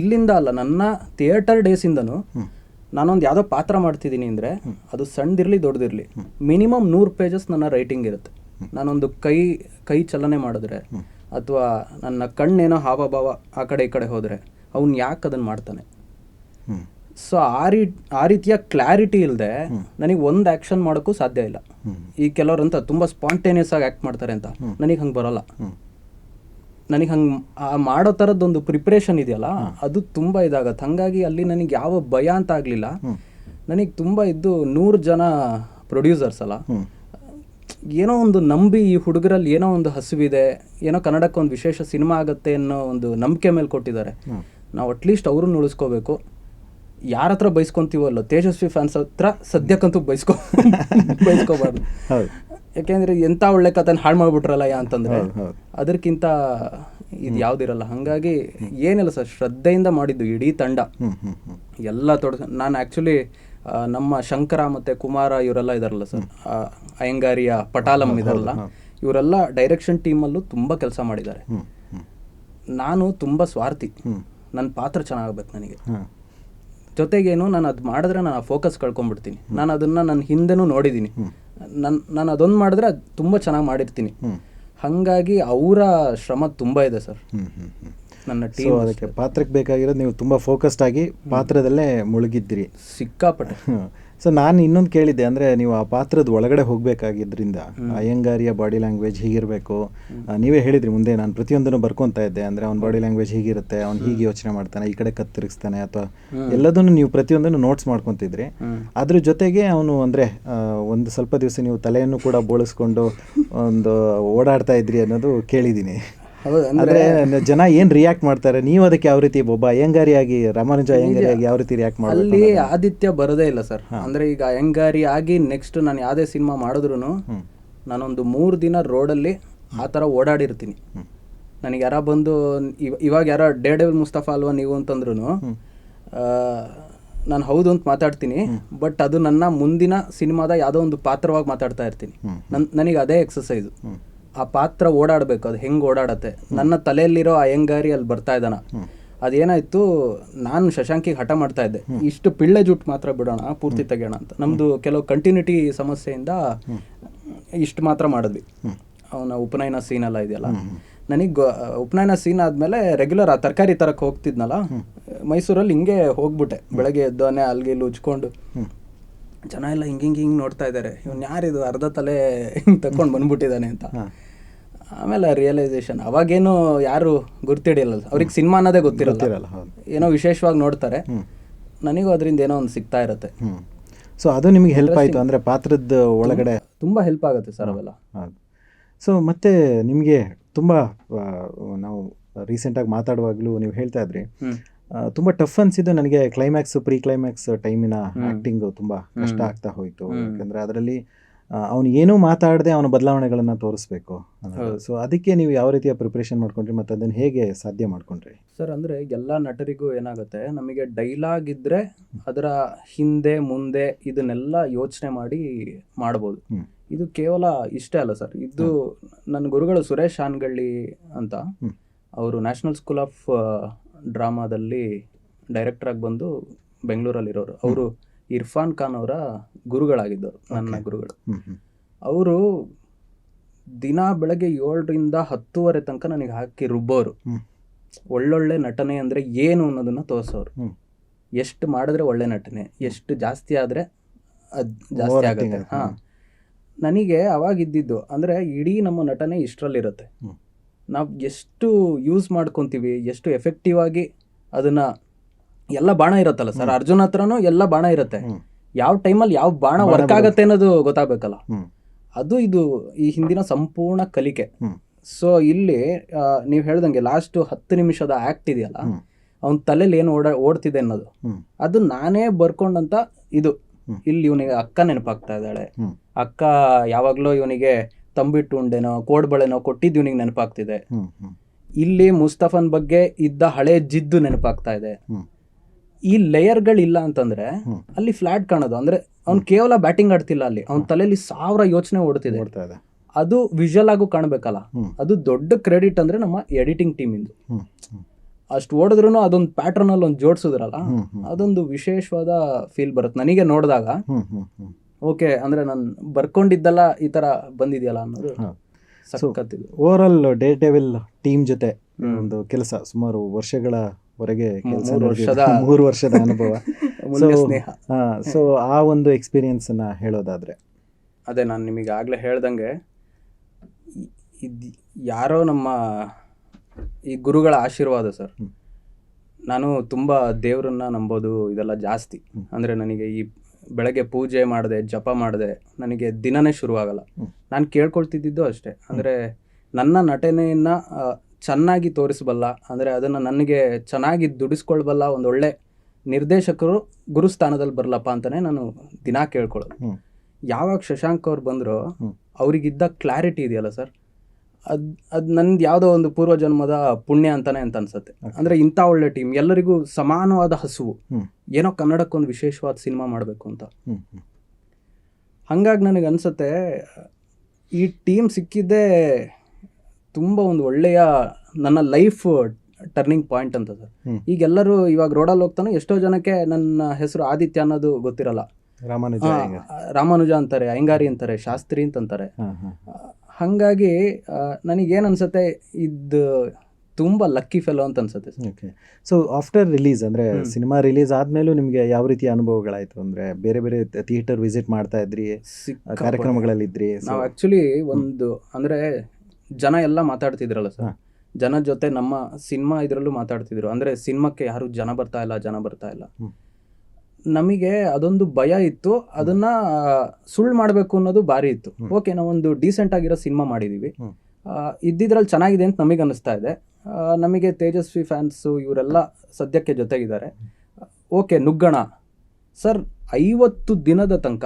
ಇಲ್ಲಿಂದ ಅಲ್ಲ, ನನ್ನ ಥಿಯೇಟರ್ ಡೇಸಿಂದನೂ ನಾನೊಂದು ಯಾವುದೋ ಪಾತ್ರ ಮಾಡ್ತಿದ್ದೀನಿ ಅಂದರೆ ಅದು ಸಣ್ಣದಿರಲಿ ದೊಡ್ಡದಿರಲಿ ಮಿನಿಮಮ್ 100 ಪೇಜಸ್ ನನ್ನ ರೈಟಿಂಗ್ ಇರುತ್ತೆ. ನಾನೊಂದು ಕೈ ಚಲನೆ ಮಾಡಿದ್ರೆ ಅಥವಾ ನನ್ನ ಕಣ್ಣೇನೋ ಹಾವಭಾವ ಆ ಕಡೆ ಈ ಕಡೆ ಹೋದರೆ ಅವ್ನು ಯಾಕೆ ಅದನ್ನು ಮಾಡ್ತಾನೆ. ಸೊ ಆ ರೀತಿಯ ಕ್ಲಾರಿಟಿ ಇಲ್ಲದೆ ನನಗೆ ಒಂದು ಆ್ಯಕ್ಷನ್ ಮಾಡೋಕ್ಕೂ ಸಾಧ್ಯ ಇಲ್ಲ. ಈ ಕೆಲವರಂತ ತುಂಬ ಸ್ಪಾಂಟೇನಿಯಸ್ ಆಗಿ ಆ್ಯಕ್ಟ್ ಮಾಡ್ತಾರೆ ಅಂತ, ನನಗೆ ಹಂಗೆ ಬರೋಲ್ಲ. ನನಗೆ ಹಂಗೆ ಮಾಡೋ ಥರದ್ದೊಂದು ಪ್ರಿಪ್ರೇಷನ್ ಇದೆಯಲ್ಲ, ಅದು ತುಂಬ ಇದಾಗತ್ತೆ. ಹಾಗಾಗಿ ಅಲ್ಲಿ ನನಗೆ ಯಾವ ಭಯ ಅಂತ ಆಗಲಿಲ್ಲ. ನನಗೆ ತುಂಬ ಇದ್ದು 100 ಜನ ಪ್ರೊಡ್ಯೂಸರ್ಸ್ ಅಲ್ಲ, ಏನೋ ಒಂದು ನಂಬಿ ಈ ಹುಡುಗರಲ್ಲಿ ಏನೋ ಒಂದು ಹಸಿವಿದೆ, ಏನೋ ಕನ್ನಡಕ್ಕೆ ಒಂದು ವಿಶೇಷ ಸಿನಿಮಾ ಆಗುತ್ತೆ ಅನ್ನೋ ಒಂದು ನಂಬಿಕೆ ಮೇಲೆ ಕೊಟ್ಟಿದ್ದಾರೆ. ನಾವು ಅಟ್ಲೀಸ್ಟ್ ಅವ್ರನ್ನ ಉಳಿಸ್ಕೋಬೇಕು. ಯಾರ ಹತ್ರ ಬೈಸ್ಕೊಂತೀವಲ್ಲ, ತೇಜಸ್ವಿ ಫ್ಯಾನ್ಸ್ ಹತ್ರ ಸದ್ಯಕ್ಕಂತೂ ಬೈಸ್ಕೋಬಾರ್ದು. ಯಾಕೆಂದರೆ ಎಂಥ ಒಳ್ಳೆ ಕಥೆನ ಹಾಳು ಮಾಡಿಬಿಟ್ರಲ್ಲ ಅಂತಂದರೆ ಅದಕ್ಕಿಂತ ಇದು ಯಾವುದಿರಲ್ಲ. ಹಾಗಾಗಿ ಏನಿಲ್ಲ ಸರ್, ಶ್ರದ್ಧೆಯಿಂದ ಮಾಡಿದ್ದು ಇಡೀ ತಂಡ ಎಲ್ಲ ನಾನು ಆ್ಯಕ್ಚುಲಿ ನಮ್ಮ ಶಂಕರ ಮತ್ತು ಕುಮಾರ ಇವರೆಲ್ಲ ಇದಾರಲ್ಲ ಸರ್, ಅಯ್ಯಂಗಾರಿಯ ಪಟಾಲಂ ಇದಾರಲ್ಲ, ಇವರೆಲ್ಲ ಡೈರೆಕ್ಷನ್ ಟೀಮಲ್ಲೂ ತುಂಬ ಕೆಲಸ ಮಾಡಿದ್ದಾರೆ. ನಾನು ತುಂಬ ಸ್ವಾರ್ಥಿ, ನನ್ನ ಪಾತ್ರ ಚೆನ್ನಾಗಬೇಕು ನನಗೆ. ಜೊತೆಗೇನು ನಾನು ಅದು ಮಾಡಿದ್ರೆ ನಾನು ಆ ಫೋಕಸ್ ಕಳ್ಕೊಂಡ್ಬಿಡ್ತೀನಿ. ನಾನು ಅದನ್ನು ನನ್ನ ಹಿಂದೆನೂ ನೋಡಿದ್ದೀನಿ. ನಾನು ಅದೊಂದು ಮಾಡಿದ್ರೆ ಅದು ತುಂಬ ಚೆನ್ನಾಗಿ ಮಾಡಿರ್ತೀನಿ. ಹಾಗಾಗಿ ಅವರ ಶ್ರಮ ತುಂಬ ಇದೆ ಸರ್. ನನ್ನ ಟೀಮ್ ಅದಕ್ಕೆ ಪಾತ್ರಕ್ಕೆ ಬೇಕಾಗಿರೋದು ನೀವು ತುಂಬ ಫೋಕಸ್ಡ್ ಆಗಿ ಪಾತ್ರದಲ್ಲೇ ಮುಳುಗಿದ್ದೀರಿ ಸಿಕ್ಕಾಪಟ್ಟೆ. ಸೊ ನಾನು ಇನ್ನೊಂದು ಕೇಳಿದ್ದೆ, ಅಂದರೆ ನೀವು ಆ ಪಾತ್ರದ ಒಳಗಡೆ ಹೋಗಬೇಕಾಗಿದ್ದರಿಂದ ಅಯ್ಯಂಗಾರಿಯ ಬಾಡಿ ಲ್ಯಾಂಗ್ವೇಜ್ ಹೀಗಿರಬೇಕು, ನೀವೇ ಹೇಳಿದ್ರಿ ಮುಂದೆ, ನಾನು ಪ್ರತಿಯೊಂದನ್ನು ಬರ್ಕೊತಾ ಇದ್ದೆ. ಅಂದರೆ ಅವ್ನ ಬಾಡಿ ಲ್ಯಾಂಗ್ವೇಜ್ ಹೀಗಿರುತ್ತೆ, ಅವ್ನು ಹೀಗೆ ಯೋಚನೆ ಮಾಡ್ತಾನೆ, ಈ ಕಡೆ ಕತ್ತರಿಸ್ತಾನೆ ಅಥವಾ ಎಲ್ಲದನ್ನು ನೀವು ಪ್ರತಿಯೊಂದನ್ನು ನೋಟ್ಸ್ ಮಾಡ್ಕೊತಿದ್ರಿ. ಅದ್ರ ಜೊತೆಗೆ ಅವನು ಅಂದರೆ ಒಂದು ಸ್ವಲ್ಪ ದಿವಸ ನೀವು ತಲೆಯನ್ನು ಕೂಡ ಬೋಳಿಸ್ಕೊಂಡು ಒಂದು ಓಡಾಡ್ತಾ ಇದ್ರಿ ಅನ್ನೋದು ಕೇಳಿದ್ದೀನಿ. ಅಂದರೆ ಜನ ಏನು ರಿಯಾಕ್ಟ್ ಮಾಡ್ತಾರೆ, ನೀವು ಅದಕ್ಕೆ ಯಾವ ರೀತಿ ಒಬ್ಬ ಅಯ್ಯಂಗಾರಿಯಾಗಿ, ರಾಮಾನುಜ ಅಯ್ಯಂಗಾರಿಯಾಗಿ ಯಾವ ರೀತಿ ರಿಯಾಕ್ಟ್ ಮಾಡಿ? ಅಲ್ಲಿ ಆದಿತ್ಯ ಬರೋದೇ ಇಲ್ಲ ಸರ್. ಅಂದರೆ ಈಗ ಅಯ್ಯಂಗಾರಿ ಆಗಿ ನೆಕ್ಸ್ಟ್ ನಾನು ಯಾವುದೇ ಸಿನಿಮಾ ಮಾಡಿದ್ರು ನಾನೊಂದು 3 ದಿನ ರೋಡಲ್ಲಿ ಆ ಥರ ಓಡಾಡಿರ್ತೀನಿ. ನನಗೆ ಯಾರ ಬಂದು ಇವಾಗ ಯಾರೋ ಡೇರ್ಡೆವಿಲ್ ಮುಸ್ತಫಾ ಅಲ್ವಾ ನೀವು ಅಂತಂದ್ರು ನಾನು ಹೌದು ಅಂತ ಮಾತಾಡ್ತೀನಿ. ಬಟ್ ಅದು ನನ್ನ ಮುಂದಿನ ಸಿನಿಮಾದ ಯಾವುದೋ ಒಂದು ಪಾತ್ರವಾಗಿ ಮಾತಾಡ್ತಾ ಇರ್ತೀನಿ. ನನಗೆ ಅದೇ ಎಕ್ಸಸೈಸು. ಆ ಪಾತ್ರ ಓಡಾಡಬೇಕು, ಅದು ಹೆಂಗೆ ಓಡಾಡತ್ತೆ. ನನ್ನ ತಲೆಯಲ್ಲಿರೋ ಅಯ್ಯಂಗಾರಿ ಅಲ್ಲಿ ಬರ್ತಾ ಇದ್ದಾನ. ಅದೇನಾಯಿತು, ನಾನು ಶಶಾಂಕಿಗೆ ಹಠ ಮಾಡ್ತಾ ಇದ್ದೆ, ಇಷ್ಟು ಪಿಳ್ಳೆ ಜುಟ್ಟು ಮಾತ್ರ ಬಿಡೋಣ, ಪೂರ್ತಿ ತೆಗೋಣ ಅಂತ. ನಮ್ಮದು ಕೆಲವು ಕಂಟಿನ್ಯೂಟಿ ಸಮಸ್ಯೆಯಿಂದ ಇಷ್ಟು ಮಾತ್ರ ಮಾಡಿದ್ವಿ. ಅವನ ಉಪನಯನ ಸೀನೆಲ್ಲ ಇದೆಯಲ್ಲ, ನನಗೆ ಉಪನಯನ ಸೀನ್ ಆದಮೇಲೆ ರೆಗ್ಯುಲರ್ ಆ ತರಕಾರಿ ತರಕ್ಕೆ ಹೋಗ್ತಿದ್ನಲ್ಲ ಮೈಸೂರಲ್ಲಿ, ಹಿಂಗೆ ಹೋಗ್ಬಿಟ್ಟೆ. ಬೆಳಗ್ಗೆ ಎದ್ದೋನೆ ಅಲ್ಲಿಗೆ ಇಲ್ಲಿ ಉಜ್ಕೊಂಡು ಜನ ಎಲ್ಲ ಹಿಂಗೆ ನೋಡ್ತಾ ಇದ್ದಾರೆ, ಇವನು ಯಾರಿದು ಅರ್ಧ ತಲೆ ಹಿಂಗೆ ತಗೊಂಡು ಬಂದ್ಬಿಟ್ಟಿದ್ದಾನೆ ಅಂತ. ಆಮೇಲೆ ರಿಯಲೈಸೇಷನ್, ಅವಾಗೇನು ಯಾರು ಗುರ್ತಿಡಿಯಲ್ಲ, ಅವ್ರಿಗೆ ಸಿನಿಮಾ ಅನ್ನೋದೇ ಗೊತ್ತಿರಲ್ಲ, ಏನೋ ವಿಶೇಷವಾಗಿ ನೋಡ್ತಾರೆ. ನನಗೂ ಅದರಿಂದ ಏನೋ ಒಂದು ಸಿಗ್ತಾ ಇರುತ್ತೆ. ಸೊ ಅದು ನಿಮಗೆ ಹೆಲ್ಪ್ ಆಯಿತು, ಅಂದರೆ ಪಾತ್ರದ ಒಳಗಡೆ ತುಂಬ ಹೆಲ್ಪ್ ಆಗುತ್ತೆ ಸರ್ ಅವೆಲ್ಲ. ಸೊ ಮತ್ತು ನಿಮಗೆ ತುಂಬ ನಾವು ರೀಸೆಂಟಾಗಿ ಮಾತಾಡುವಾಗಲೂ ನೀವು ಹೇಳ್ತಾ ಇದ್ರಿ, ತುಂಬ ಟಫ್ ಅನಿಸಿದ್ದು ನನಗೆ ಕ್ಲೈಮ್ಯಾಕ್ಸ್, ಪ್ರೀ ಕ್ಲೈಮ್ಯಾಕ್ಸ್ ಟೈಮಿನ ಆ್ಯಕ್ಟಿಂಗು ತುಂಬ ಕಷ್ಟ ಆಗ್ತಾ ಹೋಯಿತು. ಯಾಕಂದರೆ ಅದರಲ್ಲಿ ಅವನು ಏನೂ ಮಾತಾಡದೆ ಅವನ ಬದಲಾವಣೆಗಳನ್ನು ತೋರಿಸ್ಬೇಕು. ಸೊ ಅದಕ್ಕೆ ನೀವು ಯಾವ ರೀತಿಯ ಪ್ರಿಪ್ರೇಷನ್ ಮಾಡ್ಕೊಂಡ್ರಿ ಮತ್ತು ಅದನ್ನು ಹೇಗೆ ಸಾಧ್ಯ ಮಾಡ್ಕೊಂಡ್ರಿ ಸರ್? ಅಂದರೆ ಎಲ್ಲ ನಟರಿಗೂ ಏನಾಗುತ್ತೆ, ನಮಗೆ ಡೈಲಾಗ್ ಇದ್ದರೆ ಅದರ ಹಿಂದೆ ಮುಂದೆ ಇದನ್ನೆಲ್ಲ ಯೋಚನೆ ಮಾಡಿ ಮಾಡ್ಬೋದು. ಇದು ಕೇವಲ ಇಷ್ಟೇ ಅಲ್ಲ ಸರ್. ಇದು ನನ್ನ ಗುರುಗಳು ಸುರೇಶ್ ಹಾನಗಳ್ಳಿ ಅಂತ, ಅವರು ನ್ಯಾಷನಲ್ ಸ್ಕೂಲ್ ಆಫ್ ಡ್ರಾಮಾದಲ್ಲಿ ಡೈರೆಕ್ಟರಾಗಿ ಬಂದು ಬೆಂಗಳೂರಲ್ಲಿರೋರು. ಅವರು ಇರ್ಫಾನ್ ಖಾನ್ ಅವರ ಗುರುಗಳಾಗಿದ್ದರು, ನನ್ನ ಗುರುಗಳು. ಅವರು ದಿನ ಬೆಳಗ್ಗೆ 7ರಿಂದ 10 ತನಕ ನನಗೆ ಹಾಕಿ ರುಬ್ಬೋರು. ಒಳ್ಳೊಳ್ಳೆ ನಟನೆ ಅಂದರೆ ಏನು ಅನ್ನೋದನ್ನು ತೋರಿಸೋರು. ಎಷ್ಟು ಮಾಡಿದ್ರೆ ಒಳ್ಳೆ ನಟನೆ, ಎಷ್ಟು ಜಾಸ್ತಿ ಆದರೆ ಅದು ಜಾಸ್ತಿ ಆಗುತ್ತೆ. ಹಾಂ, ನನಗೆ ಅವಾಗಿದ್ದಿದ್ದು ಅಂದರೆ ಇಡೀ ನಮ್ಮ ನಟನೆ ಇಷ್ಟರಲ್ಲಿರುತ್ತೆ. ನಾವು ಎಷ್ಟು ಯೂಸ್ ಮಾಡ್ಕೊತೀವಿ, ಎಷ್ಟು ಎಫೆಕ್ಟಿವ್ ಆಗಿ ಅದನ್ನು, ಎಲ್ಲ ಬಾಣ ಇರುತ್ತಲ್ಲ ಸರ್, ಅರ್ಜುನ್ ಹತ್ರನೂ ಎಲ್ಲ ಬಾಣ ಇರುತ್ತೆ. ಯಾವ ಟೈಮಲ್ಲಿ ಯಾವ ಬಾಣ ವರ್ಕ್ ಆಗತ್ತೆ ಅನ್ನೋದು ಗೊತ್ತಾಗಬೇಕಲ್ಲ. ಅದು ಇದು ಈ ಹಿಂದಿನ ಸಂಪೂರ್ಣ ಕಲಿಕೆ. ಸೊ ಇಲ್ಲಿ ನೀವು ಹೇಳ್ದಂಗೆ ಲಾಸ್ಟ್ 10 ನಿಮಿಷದ ಆ್ಯಕ್ಟ್ ಇದೆಯಲ್ಲ, ಅವನ ತಲೆಯಲ್ಲಿ ಏನು ಓಡ್ತಿದೆ ಅನ್ನೋದು, ಅದು ನಾನೇ ಬರ್ಕೊಂಡಂತ ಇದು. ಇಲ್ಲಿ ಇವನಿಗೆ ಅಕ್ಕ ನೆನಪಾಗ್ತಾ ಇದ್ದಾಳೆ, ಅಕ್ಕ ಯಾವಾಗಲೂ ಇವನಿಗೆ ತಂಬಿಟ್ಟು ಉಂಡೆನೋ ಕೋಡ್ಬಳೆನೋ ಕೊಟ್ಟಿದ್ದು ಇವನಿಗೆ ನೆನಪಾಗ್ತಿದೆ. ಇಲ್ಲಿ ಮುಸ್ತಫನ್ ಬಗ್ಗೆ ಇದ್ದ ಹಳೆ ಜಿದ್ದು ನೆನಪಾಗ್ತಾ ಇದೆ. ಈ ಲೇಯರ್ಗಳಿಲ್ಲ ಅಂತಂದ್ರೆ ಅಲ್ಲಿ ಫ್ಲಾಟ್ ಕಾಣೋದು. ಅಂದ್ರೆ ಅವ್ನು ಕೇವಲ ಬ್ಯಾಟಿಂಗ್ ಆಡ್ತಿಲ್ಲ, ಅಲ್ಲಿ ಅವನ ತಲೆಯಲ್ಲಿ 1000 ಯೋಚನೆ ಓಡ್ತಿದೆ. ಅದು ವಿಜುವಲ್ ಆಗು ಕಾಣಬೇಕಲ್ಲ. ಅದು ದೊಡ್ಡ ಕ್ರೆಡಿಟ್ ಅಂದ್ರೆ ನಮ್ಮ ಎಡಿಟಿಂಗ್ ಟೀಮ್ ಇಂದು. ಅಷ್ಟು ಓಡಿದ್ರು ಅದೊಂದು ಪ್ಯಾಟರ್ನ್ ಅಲ್ಲಿ ಒಂದು ಜೋಡಿಸಿದ್ರಲ್ಲ, ಅದೊಂದು ವಿಶೇಷವಾದ ಫೀಲ್ ಬರುತ್ತೆ ನನಗೆ ನೋಡಿದಾಗ. ಓಕೆ, ಅಂದ್ರೆ ನಾನು ಬರ್ಕೊಂಡಿದ್ದಲ್ಲ ಈ ತರ ಬಂದಿದೆಯಲ್ಲ ಅನ್ನೋದು ಸಕ್ಕತ್ತಿದೆ. Overall the devil team ಜೊತೆ ಒಂದು ಕೆಲಸ ಸುಮಾರು ವರ್ಷಗಳವರೆಗೆ, 3 ವರ್ಷದ ಅನುಭವ, ಸ್ನೇಹ. ಸೊ ಆ ಒಂದು ಎಕ್ಸ್ಪೀರಿಯನ್ಸ್ ಅನ್ನ ಹೇಳೋದಾದ್ರೆ, ಅದೇ ನಾನು ನಿಮಗೆ ಆಗ್ಲೇ ಹೇಳ್ದಂಗೆ, ಯಾರೋ ನಮ್ಮ ಈ ಗುರುಗಳ ಆಶೀರ್ವಾದ ಸರ್. ನಾನು ತುಂಬ ದೇವರನ್ನ ನಂಬೋದು ಇದೆಲ್ಲ ಜಾಸ್ತಿ. ಅಂದರೆ ನನಗೆ ಈ ಬೆಳಗ್ಗೆ ಪೂಜೆ ಮಾಡಿದೆ, ಜಪ ಮಾಡಿದೆ, ನನಗೆ ದಿನನೇ ಶುರುವಾಗಲ್ಲ. ನಾನು ಕೇಳ್ಕೊಳ್ತಿದ್ದು ಅಷ್ಟೇ, ಅಂದರೆ ನನ್ನ ನಟನೆಯನ್ನು ಚೆನ್ನಾಗಿ ತೋರಿಸಬಲ್ಲ, ಅಂದರೆ ಅದನ್ನು ನನಗೆ ಚೆನ್ನಾಗಿ ದುಡಿಸ್ಕೊಳ್ಬಲ್ಲ ಒಂದೊಳ್ಳೆ ನಿರ್ದೇಶಕರು ಗುರುಸ್ಥಾನದಲ್ಲಿ ಬರಲಪ್ಪ ಅಂತಲೇ ನಾನು ದಿನ ಕೇಳ್ಕೊಳ್ಳೋದು. ಯಾವಾಗ ಶಶಾಂಕ್ ಅವ್ರು ಬಂದರೋ, ಅವರಿಗಿದ್ದ ಕ್ಲಾರಿಟಿ ಇದೆಯಲ್ಲ ಸರ್, ಅದು ನಂದು ಯಾವುದೋ ಒಂದು ಪೂರ್ವಜನ್ಮದ ಪುಣ್ಯ ಅಂತಾನೆ ಅಂತ ಅನ್ಸುತ್ತೆ. ಅಂದರೆ ಇಂಥ ಒಳ್ಳೆ ಟೀಮ್, ಎಲ್ಲರಿಗೂ ಸಮಾನವಾದ ಹಸುವು, ಏನೋ ಕನ್ನಡಕ್ಕೊಂದು ವಿಶೇಷವಾದ ಸಿನಿಮಾ ಮಾಡಬೇಕು ಅಂತ. ಹಾಗಾಗಿ ನನಗೆ ಅನಿಸುತ್ತೆ ಈ ಟೀಮ್ ಸಿಕ್ಕಿದ್ದೇ ತುಂಬ ಒಂದು ಒಳ್ಳೆಯ ನನ್ನ ಲೈಫ್ ಟರ್ನಿಂಗ್ ಪಾಯಿಂಟ್ ಅಂತ ಸರ್. ಈಗ ಎಲ್ಲರೂ ಇವಾಗ ರೋಡಲ್ಲಿ ಹೋಗ್ತಾನೆ, ಎಷ್ಟೋ ಜನಕ್ಕೆ ನನ್ನ ಹೆಸರು ಆದಿತ್ಯ ಅನ್ನೋದು ಗೊತ್ತಿರಲ್ಲ. ರಾಮಾನುಜ ಅಂತಾರೆ, ಅಯ್ಯಂಗಾರಿ ಅಂತಾರೆ, ಶಾಸ್ತ್ರಿ ಅಂತಂತಾರೆ. ಹಾಗಾಗಿ ನನಗೇನು ಅನ್ಸುತ್ತೆ, ಇದು ತುಂಬ ಲಕ್ಕಿ ಫೆಲೋ ಅಂತ ಅನ್ಸುತ್ತೆ. ಓಕೆ, ಸೊ ಆಫ್ಟರ್ ರಿಲೀಸ್ ಅಂದರೆ ಸಿನಿಮಾ ರಿಲೀಸ್ ಆದಮೇಲೂ ನಿಮಗೆ ಯಾವ ರೀತಿಯ ಅನುಭವಗಳಾಯಿತು? ಅಂದರೆ ಬೇರೆ ಬೇರೆ ಥಿಯೇಟರ್ ವಿಸಿಟ್ ಮಾಡ್ತಾ ಇದ್ರಿ, ಕಾರ್ಯಕ್ರಮಗಳಲ್ಲಿದ್ರಿ. ನಾವು ಆ್ಯಕ್ಚುಲಿ ಒಂದು ಅಂದರೆ ಜನ ಎಲ್ಲ ಮಾತಾಡ್ತಿದ್ರಲ್ಲ ಸರ್, ಜನ ಜೊತೆ ನಮ್ಮ ಸಿನಿಮಾ ಇದರಲ್ಲೂ ಮಾತಾಡ್ತಿದ್ರು. ಅಂದರೆ ಸಿನಿಮಾಕ್ಕೆ ಯಾರು ಜನ ಬರ್ತಾ ಇಲ್ಲ. ನಮಗೆ ಅದೊಂದು ಭಯ ಇತ್ತು, ಅದನ್ನ ಸುಳ್ಳು ಮಾಡಬೇಕು ಅನ್ನೋದು ಭಾರಿ ಇತ್ತು. ಓಕೆ, ನಾವೊಂದು ಡೀಸೆಂಟ್ ಆಗಿರೋ ಸಿನಿಮಾ ಮಾಡಿದೀವಿ, ಇದ್ದಿದ್ರಲ್ಲಿ ಚೆನ್ನಾಗಿದೆ ಅಂತ ನಮಗೆ ಅನ್ನಿಸ್ತಾ ಇದೆ. ನಮಗೆ ತೇಜಸ್ವಿ ಫ್ಯಾನ್ಸು ಇವರೆಲ್ಲ ಸದ್ಯಕ್ಕೆ ಜೊತೆಗಿದ್ದಾರೆ. Okay, ನುಗ್ಗೋಣ sir. 50 ದಿನದ ತನಕ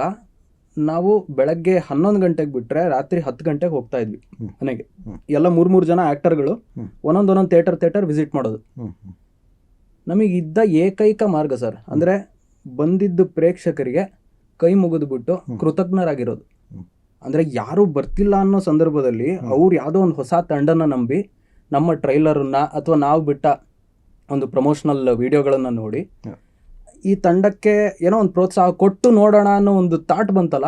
ನಾವು ಬೆಳಗ್ಗೆ 11 ಗಂಟೆಗೆ ಬಿಟ್ಟರೆ ರಾತ್ರಿ 10 ಗಂಟೆಗೆ ಹೋಗ್ತಾ ಇದ್ವಿ ಮನೆಗೆ. ಎಲ್ಲ 3 ಜನ ಆ್ಯಕ್ಟರ್ಗಳು ಒಂದೊಂದು ಥಿಯೇಟರ್ ವಿಸಿಟ್ ಮಾಡೋದು. ನಮಗಿದ್ದ ಏಕೈಕ ಮಾರ್ಗ ಸರ್, ಅಂದರೆ ಬಂದಿದ್ದು ಪ್ರೇಕ್ಷಕರಿಗೆ ಕೈ ಮುಗಿದ್ಬಿಟ್ಟು ಕೃತಜ್ಞರಾಗಿರೋದು. ಅಂದರೆ ಯಾರೂ ಬರ್ತಿಲ್ಲ ಅನ್ನೋ ಸಂದರ್ಭದಲ್ಲಿ ಅವ್ರು ಯಾವುದೋ ಒಂದು ಹೊಸ ತಂಡನ ನಂಬಿ ನಮ್ಮ ಟ್ರೈಲರನ್ನ ಅಥವಾ ನಾವು ಬಿಟ್ಟ ಒಂದು ಪ್ರಮೋಷನಲ್ ವಿಡಿಯೋಗಳನ್ನು ನೋಡಿ ಈ ತಂಡಕ್ಕೆ ಏನೋ ಒಂದು ಪ್ರೋತ್ಸಾಹ ಕೊಟ್ಟು ನೋಡೋಣ ಅನ್ನೋ ಒಂದು ಥಾಟ್ ಬಂತಲ್ಲ,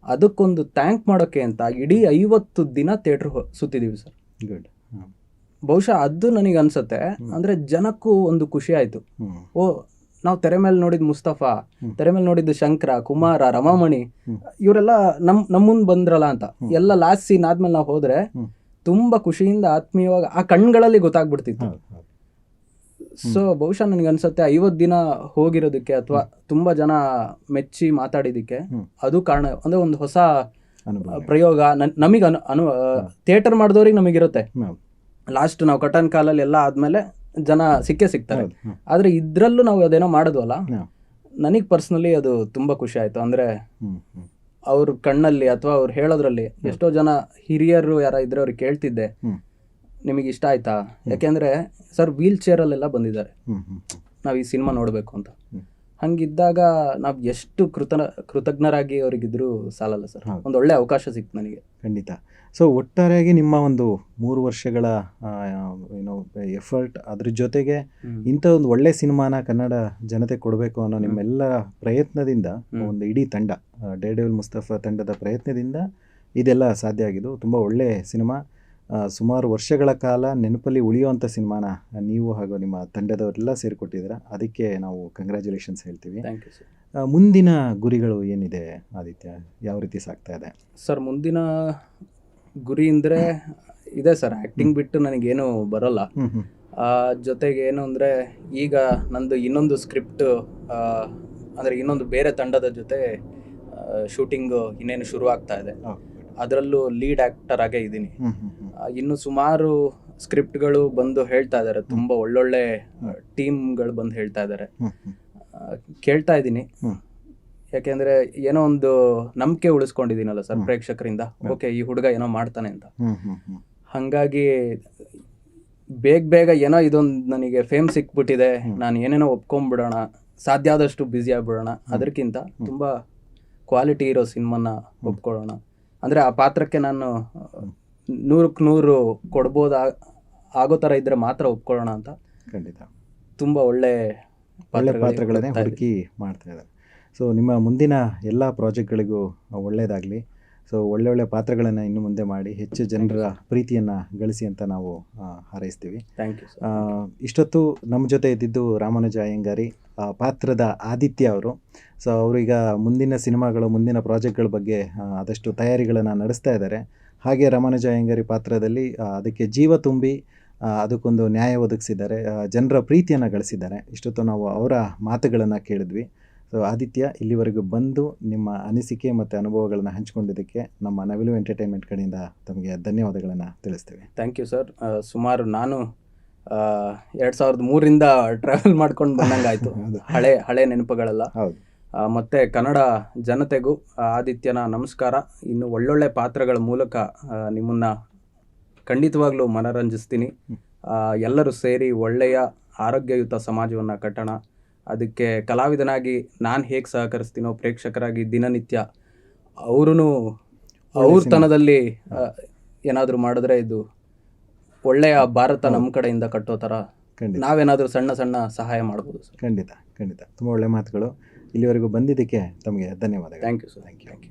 ಅದಕ್ಕೊಂದು ಥ್ಯಾಂಕ್ ಮಾಡೋಕ್ಕೆ ಅಂತ ಇಡೀ 50 ದಿನ ಥಿಯೇಟ್ರ್ ಸುತ್ತಿದ್ದೀವಿ ಸರ್. ಗುಡ್. ಬಹುಶಃ ಅದು ನನಗೆ ಅನ್ಸುತ್ತೆ. ಅಂದರೆ ಜನಕ್ಕೂ ಒಂದು ಖುಷಿ ಆಯಿತು. ಓ, ನಾವು ತೆರೆ ಮೇಲೆ ನೋಡಿದ ಮುಸ್ತಫಾ, ತೆರೆ ಮೇಲೆ ನೋಡಿದ್ದು ಶಂಕರ, ಕುಮಾರ, ರಮಾಮಣಿ, ಇವರೆಲ್ಲ ನಮ್ಮ ಮುಂದೆ ಬಂದ್ರಲ್ಲ ಅಂತ. ಎಲ್ಲ ಲಾಸ್ಟ್ ಸೀನ್ ಆದ್ಮೇಲೆ ನಾವು ಹೋದ್ರೆ ತುಂಬಾ ಖುಷಿಯಿಂದ ಆತ್ಮೀಯವಾಗಿ ಆ ಕಣ್ಗಳಲ್ಲಿ ಗೊತ್ತಾಗ್ಬಿಡ್ತಿತ್ತು. ಸೊ ಬಹುಶಃ ನನಗೆ ಅನ್ಸುತ್ತೆ 50 ದಿನ ಹೋಗಿರೋದಕ್ಕೆ ಅಥವಾ ತುಂಬಾ ಜನ ಮೆಚ್ಚಿ ಮಾತಾಡಿದಕ್ಕೆ ಅದು ಕಾರಣ. ಅಂದ್ರೆ ಒಂದು ಹೊಸ ಪ್ರಯೋಗ ನಮಗೆ ಥಿಯೇಟರ್ ಮಾಡಿದವ್ರಿಗೆ ನಮಗಿರುತ್ತೆ. ಲಾಸ್ಟ್ ನಾವು ಕಟನ್ ಕಾಲಲ್ಲಿ ಎಲ್ಲ ಆದ್ಮೇಲೆ ಜನ ಸಿಗ್ತಾರೆ. ಆದ್ರೆ ಇದ್ರಲ್ಲೂ ನಾವು ಅದೇನೋ ಮಾಡಿದ್ವಲ್ಲ, ನನಗೆ ಪರ್ಸನಲಿ ಅದು ತುಂಬಾ ಖುಷಿ ಆಯ್ತು. ಅಂದ್ರೆ ಅವ್ರ ಕಣ್ಣಲ್ಲಿ ಅಥವಾ ಅವ್ರು ಹೇಳೋದ್ರಲ್ಲಿ ಎಷ್ಟೋ ಜನ ಹಿರಿಯರು ಯಾರ ಇದ್ರೆ ಅವ್ರಿಗೆ ಕೇಳ್ತಿದ್ದೆ, ನಿಮಗೆ ಇಷ್ಟ ಆಯ್ತಾ? ಯಾಕೆಂದ್ರೆ ಸರ್ ವೀಲ್ ಚೇರಲ್ಲೆಲ್ಲ ಬಂದಿದ್ದಾರೆ ನಾವು ಈ ಸಿನಿಮಾ ನೋಡಬೇಕು ಅಂತ. ಹಂಗಿದ್ದಾಗ ನಾವು ಎಷ್ಟು ಕೃತಜ್ಞರಾಗಿ ಅವ್ರಿಗಿದ್ರು ಸಾಲಲ್ಲ ಸರ್. ಒಂದು ಒಳ್ಳೆ ಅವಕಾಶ ಸಿಕ್ತು ನನಗೆ. ಖಂಡಿತ. ಸೊ ಒಟ್ಟಾರೆಯಾಗಿ ನಿಮ್ಮ ಒಂದು 3 ವರ್ಷಗಳ ಏನೋ ಎಫರ್ಟ್, ಅದ್ರ ಜೊತೆಗೆ ಇಂಥ ಒಂದು ಒಳ್ಳೆ ಸಿನಿಮಾನ ಕನ್ನಡ ಜನತೆ ಕೊಡಬೇಕು ಅನ್ನೋ ನಿಮ್ಮೆಲ್ಲ ಪ್ರಯತ್ನದಿಂದ, ಒಂದು ಇಡೀ ತಂಡ, ಡೇರ್ಡೆವಿಲ್ ಮುಸ್ತಫಾ ತಂಡದ ಪ್ರಯತ್ನದಿಂದ ಇದೆಲ್ಲ ಸಾಧ್ಯ ಆಗಿದ್ದು. ತುಂಬ ಒಳ್ಳೆಯ ಸಿನಿಮಾ, ಸುಮಾರು ವರ್ಷಗಳ ಕಾಲ ನೆನಪಲ್ಲಿ ಉಳಿಯುವಂಥ ಸಿನಿಮಾನ ನೀವು ಹಾಗೂ ನಿಮ್ಮ ತಂಡದವರೆಲ್ಲ ಸೇರಿಕೊಟ್ಟಿದ್ದೀರಾ. ಅದಕ್ಕೆ ನಾವು ಕಂಗ್ರ್ಯಾಚುಲೇಷನ್ಸ್ ಹೇಳ್ತೀವಿ. Thank you sir. ಮುಂದಿನ ಗುರಿಗಳು ಏನಿದೆ ಆದಿತ್ಯ, ಯಾವ ರೀತಿ ಸಾಗ್ತಾ ಇದೆ? ಸರ್ ಮುಂದಿನ ಗುರಿ ಅಂದರೆ ಇದೆ ಸರ್, ಆ್ಯಕ್ಟಿಂಗ್ ಬಿಟ್ಟು ನನಗೇನು ಬರೋಲ್ಲ. ಜೊತೆಗೆ ಏನು ಅಂದರೆ ಈಗ ನಂದು ಇನ್ನೊಂದು ಸ್ಕ್ರಿಪ್ಟ್ ಅಂದರೆ ಇನ್ನೊಂದು ಬೇರೆ ತಂಡದ ಜೊತೆ ಶೂಟಿಂಗು ಇನ್ನೇನು ಶುರು ಆಗ್ತಾ ಇದೆ. ಅದರಲ್ಲೂ ಲೀಡ್ ಆ್ಯಕ್ಟರ್ ಆಗೇ ಇದ್ದೀನಿ. ಇನ್ನು ಸುಮಾರು ಸ್ಕ್ರಿಪ್ಟ್ಗಳು ಬಂದು ಹೇಳ್ತಾ ಇದ್ದಾರೆ, ತುಂಬ ಒಳ್ಳೊಳ್ಳೆ ಟೀಮ್ಗಳು ಬಂದು ಹೇಳ್ತಾ ಇದ್ದಾರೆ. ಕೇಳ್ತಾ ಇದ್ದೀನಿ, ಯಾಕೆಂದರೆ ಏನೋ ಒಂದು ನಂಬಿಕೆ ಉಳಿಸ್ಕೊಂಡಿದ್ದೀನಲ್ಲ ಸರ್ ಪ್ರೇಕ್ಷಕರಿಂದ. ಓಕೆ, ಈ ಹುಡುಗ ಏನೋ ಮಾಡ್ತಾನೆ ಅಂತ. ಹಾಗಾಗಿ ಬೇಗ ಏನೋ ಇದೊಂದು ನನಗೆ ಫೇಮ್ ಸಿಕ್ಬಿಟ್ಟಿದೆ, ನಾನು ಏನೇನೋ ಒಪ್ಕೊಂಡ್ಬಿಡೋಣ, ಸಾಧ್ಯ ಆದಷ್ಟು ಬ್ಯುಸಿ ಆಗ್ಬಿಡೋಣ, ಅದಕ್ಕಿಂತ ತುಂಬ ಕ್ವಾಲಿಟಿ ಇರೋ ಸಿನಿಮಾನ ಒಪ್ಕೊಳ್ಳೋಣ. ಅಂದರೆ ಆ ಪಾತ್ರಕ್ಕೆ ನಾನು 100% ಕೊಡ್ಬೋದು ಆಗೋ ಥರ ಇದ್ದರೆ ಮಾತ್ರ ಒಪ್ಕೊಳ್ಳೋಣ ಅಂತ. ಖಂಡಿತ ತುಂಬ ಒಳ್ಳೆ ಪಾತ್ರಗಳನ್ನೇ ಹುಡುಕಿ ಮಾಡ್ತಾ ಇದ್ದಾರೆ. ಸೊ ನಿಮ್ಮ ಮುಂದಿನ ಎಲ್ಲ ಪ್ರಾಜೆಕ್ಟ್ಗಳಿಗೂ ಒಳ್ಳೆಯದಾಗಲಿ. ಸೊ ಒಳ್ಳೊಳ್ಳೆ ಪಾತ್ರಗಳನ್ನು ಇನ್ನು ಮುಂದೆ ಮಾಡಿ ಹೆಚ್ಚು ಜನರ ಪ್ರೀತಿಯನ್ನು ಗಳಿಸಿ ಅಂತ ನಾವು ಹಾರೈಸ್ತೀವಿ. Thank you. ಇಷ್ಟೊತ್ತು ನಮ್ಮ ಜೊತೆ ಇದ್ದಿದ್ದು ರಾಮಾನುಜ ಅಯ್ಯಂಗಾರಿ, ಪಾತ್ರದ ಆದಿತ್ಯ ಅವರು. ಸೊ ಅವರೀಗ ಮುಂದಿನ ಸಿನಿಮಾಗಳು, ಮುಂದಿನ ಪ್ರಾಜೆಕ್ಟ್ಗಳ ಬಗ್ಗೆ ಆದಷ್ಟು ತಯಾರಿಗಳನ್ನು ನಡೆಸ್ತಾ ಇದ್ದಾರೆ. ಹಾಗೆ ರಾಮಾನುಜ ಅಯ್ಯಂಗಾರಿ ಪಾತ್ರದಲ್ಲಿ ಅದಕ್ಕೆ ಜೀವ ತುಂಬಿ ಅದಕ್ಕೊಂದು ನ್ಯಾಯ ಒದಗಿಸಿದ್ದಾರೆ, ಜನರ ಪ್ರೀತಿಯನ್ನು ಗಳಿಸಿದ್ದಾರೆ. ಇಷ್ಟೊತ್ತು ನಾವು ಅವರ ಮಾತುಗಳನ್ನು ಕೇಳಿದ್ವಿ. ಸೊ ಆದಿತ್ಯ, ಇಲ್ಲಿವರೆಗೂ ಬಂದು ನಿಮ್ಮ ಅನಿಸಿಕೆ ಮತ್ತು ಅನುಭವಗಳನ್ನು ಹಂಚಿಕೊಂಡಿದ್ದಕ್ಕೆ ನಮ್ಮ ನವಿಲು ಎಂಟರ್ಟೈನ್ಮೆಂಟ್ ಕಡೆಯಿಂದ ತಮಗೆ ಧನ್ಯವಾದಗಳನ್ನು ತಿಳಿಸ್ತೇವೆ. Thank you sir. ಸುಮಾರು ನಾನು 2003ರಿಂದ ಟ್ರಾವೆಲ್ ಮಾಡ್ಕೊಂಡು ಬಂದಂಗಾಯಿತು. ಹಳೆ ನೆನಪುಗಳೆಲ್ಲ. ಹೌದು. ಮತ್ತು ಕನ್ನಡ ಜನತೆಗೂ ಆದಿತ್ಯನ ನಮಸ್ಕಾರ. ಇನ್ನು ಒಳ್ಳೊಳ್ಳೆ ಪಾತ್ರಗಳ ಮೂಲಕ ನಿಮ್ಮನ್ನು ಖಂಡಿತವಾಗ್ಲೂ ಮನರಂಜಿಸ್ತೀನಿ. ಎಲ್ಲರೂ ಸೇರಿ ಒಳ್ಳೆಯ ಆರೋಗ್ಯಯುತ ಸಮಾಜವನ್ನು ಕಟ್ಟೋಣ. ಅದಕ್ಕೆ ಕಲಾವಿದನಾಗಿ ನಾನು ಹೇಗೆ ಸಹಕರಿಸ್ತೀನೋ, ಪ್ರೇಕ್ಷಕರಾಗಿ ದಿನನಿತ್ಯ ಅವ್ರ ತನದಲ್ಲಿ ಏನಾದರೂ ಮಾಡಿದ್ರೆ ಇದು ಒಳ್ಳೆಯ ಭಾರತ ನಮ್ಮ ಕಡೆಯಿಂದ ಕಟ್ಟೋ ಥರ ನಾವೇನಾದರೂ ಸಣ್ಣ ಸಹಾಯ ಮಾಡ್ಬೋದು ಸರ್. ಖಂಡಿತ. ತುಂಬ ಒಳ್ಳೆಯ ಮಾತುಗಳು. ಇಲ್ಲಿವರೆಗೂ ಬಂದಿದ್ದಕ್ಕೆ ತಮಗೆ ಧನ್ಯವಾದಗಳು. Thank you sir. Thank you.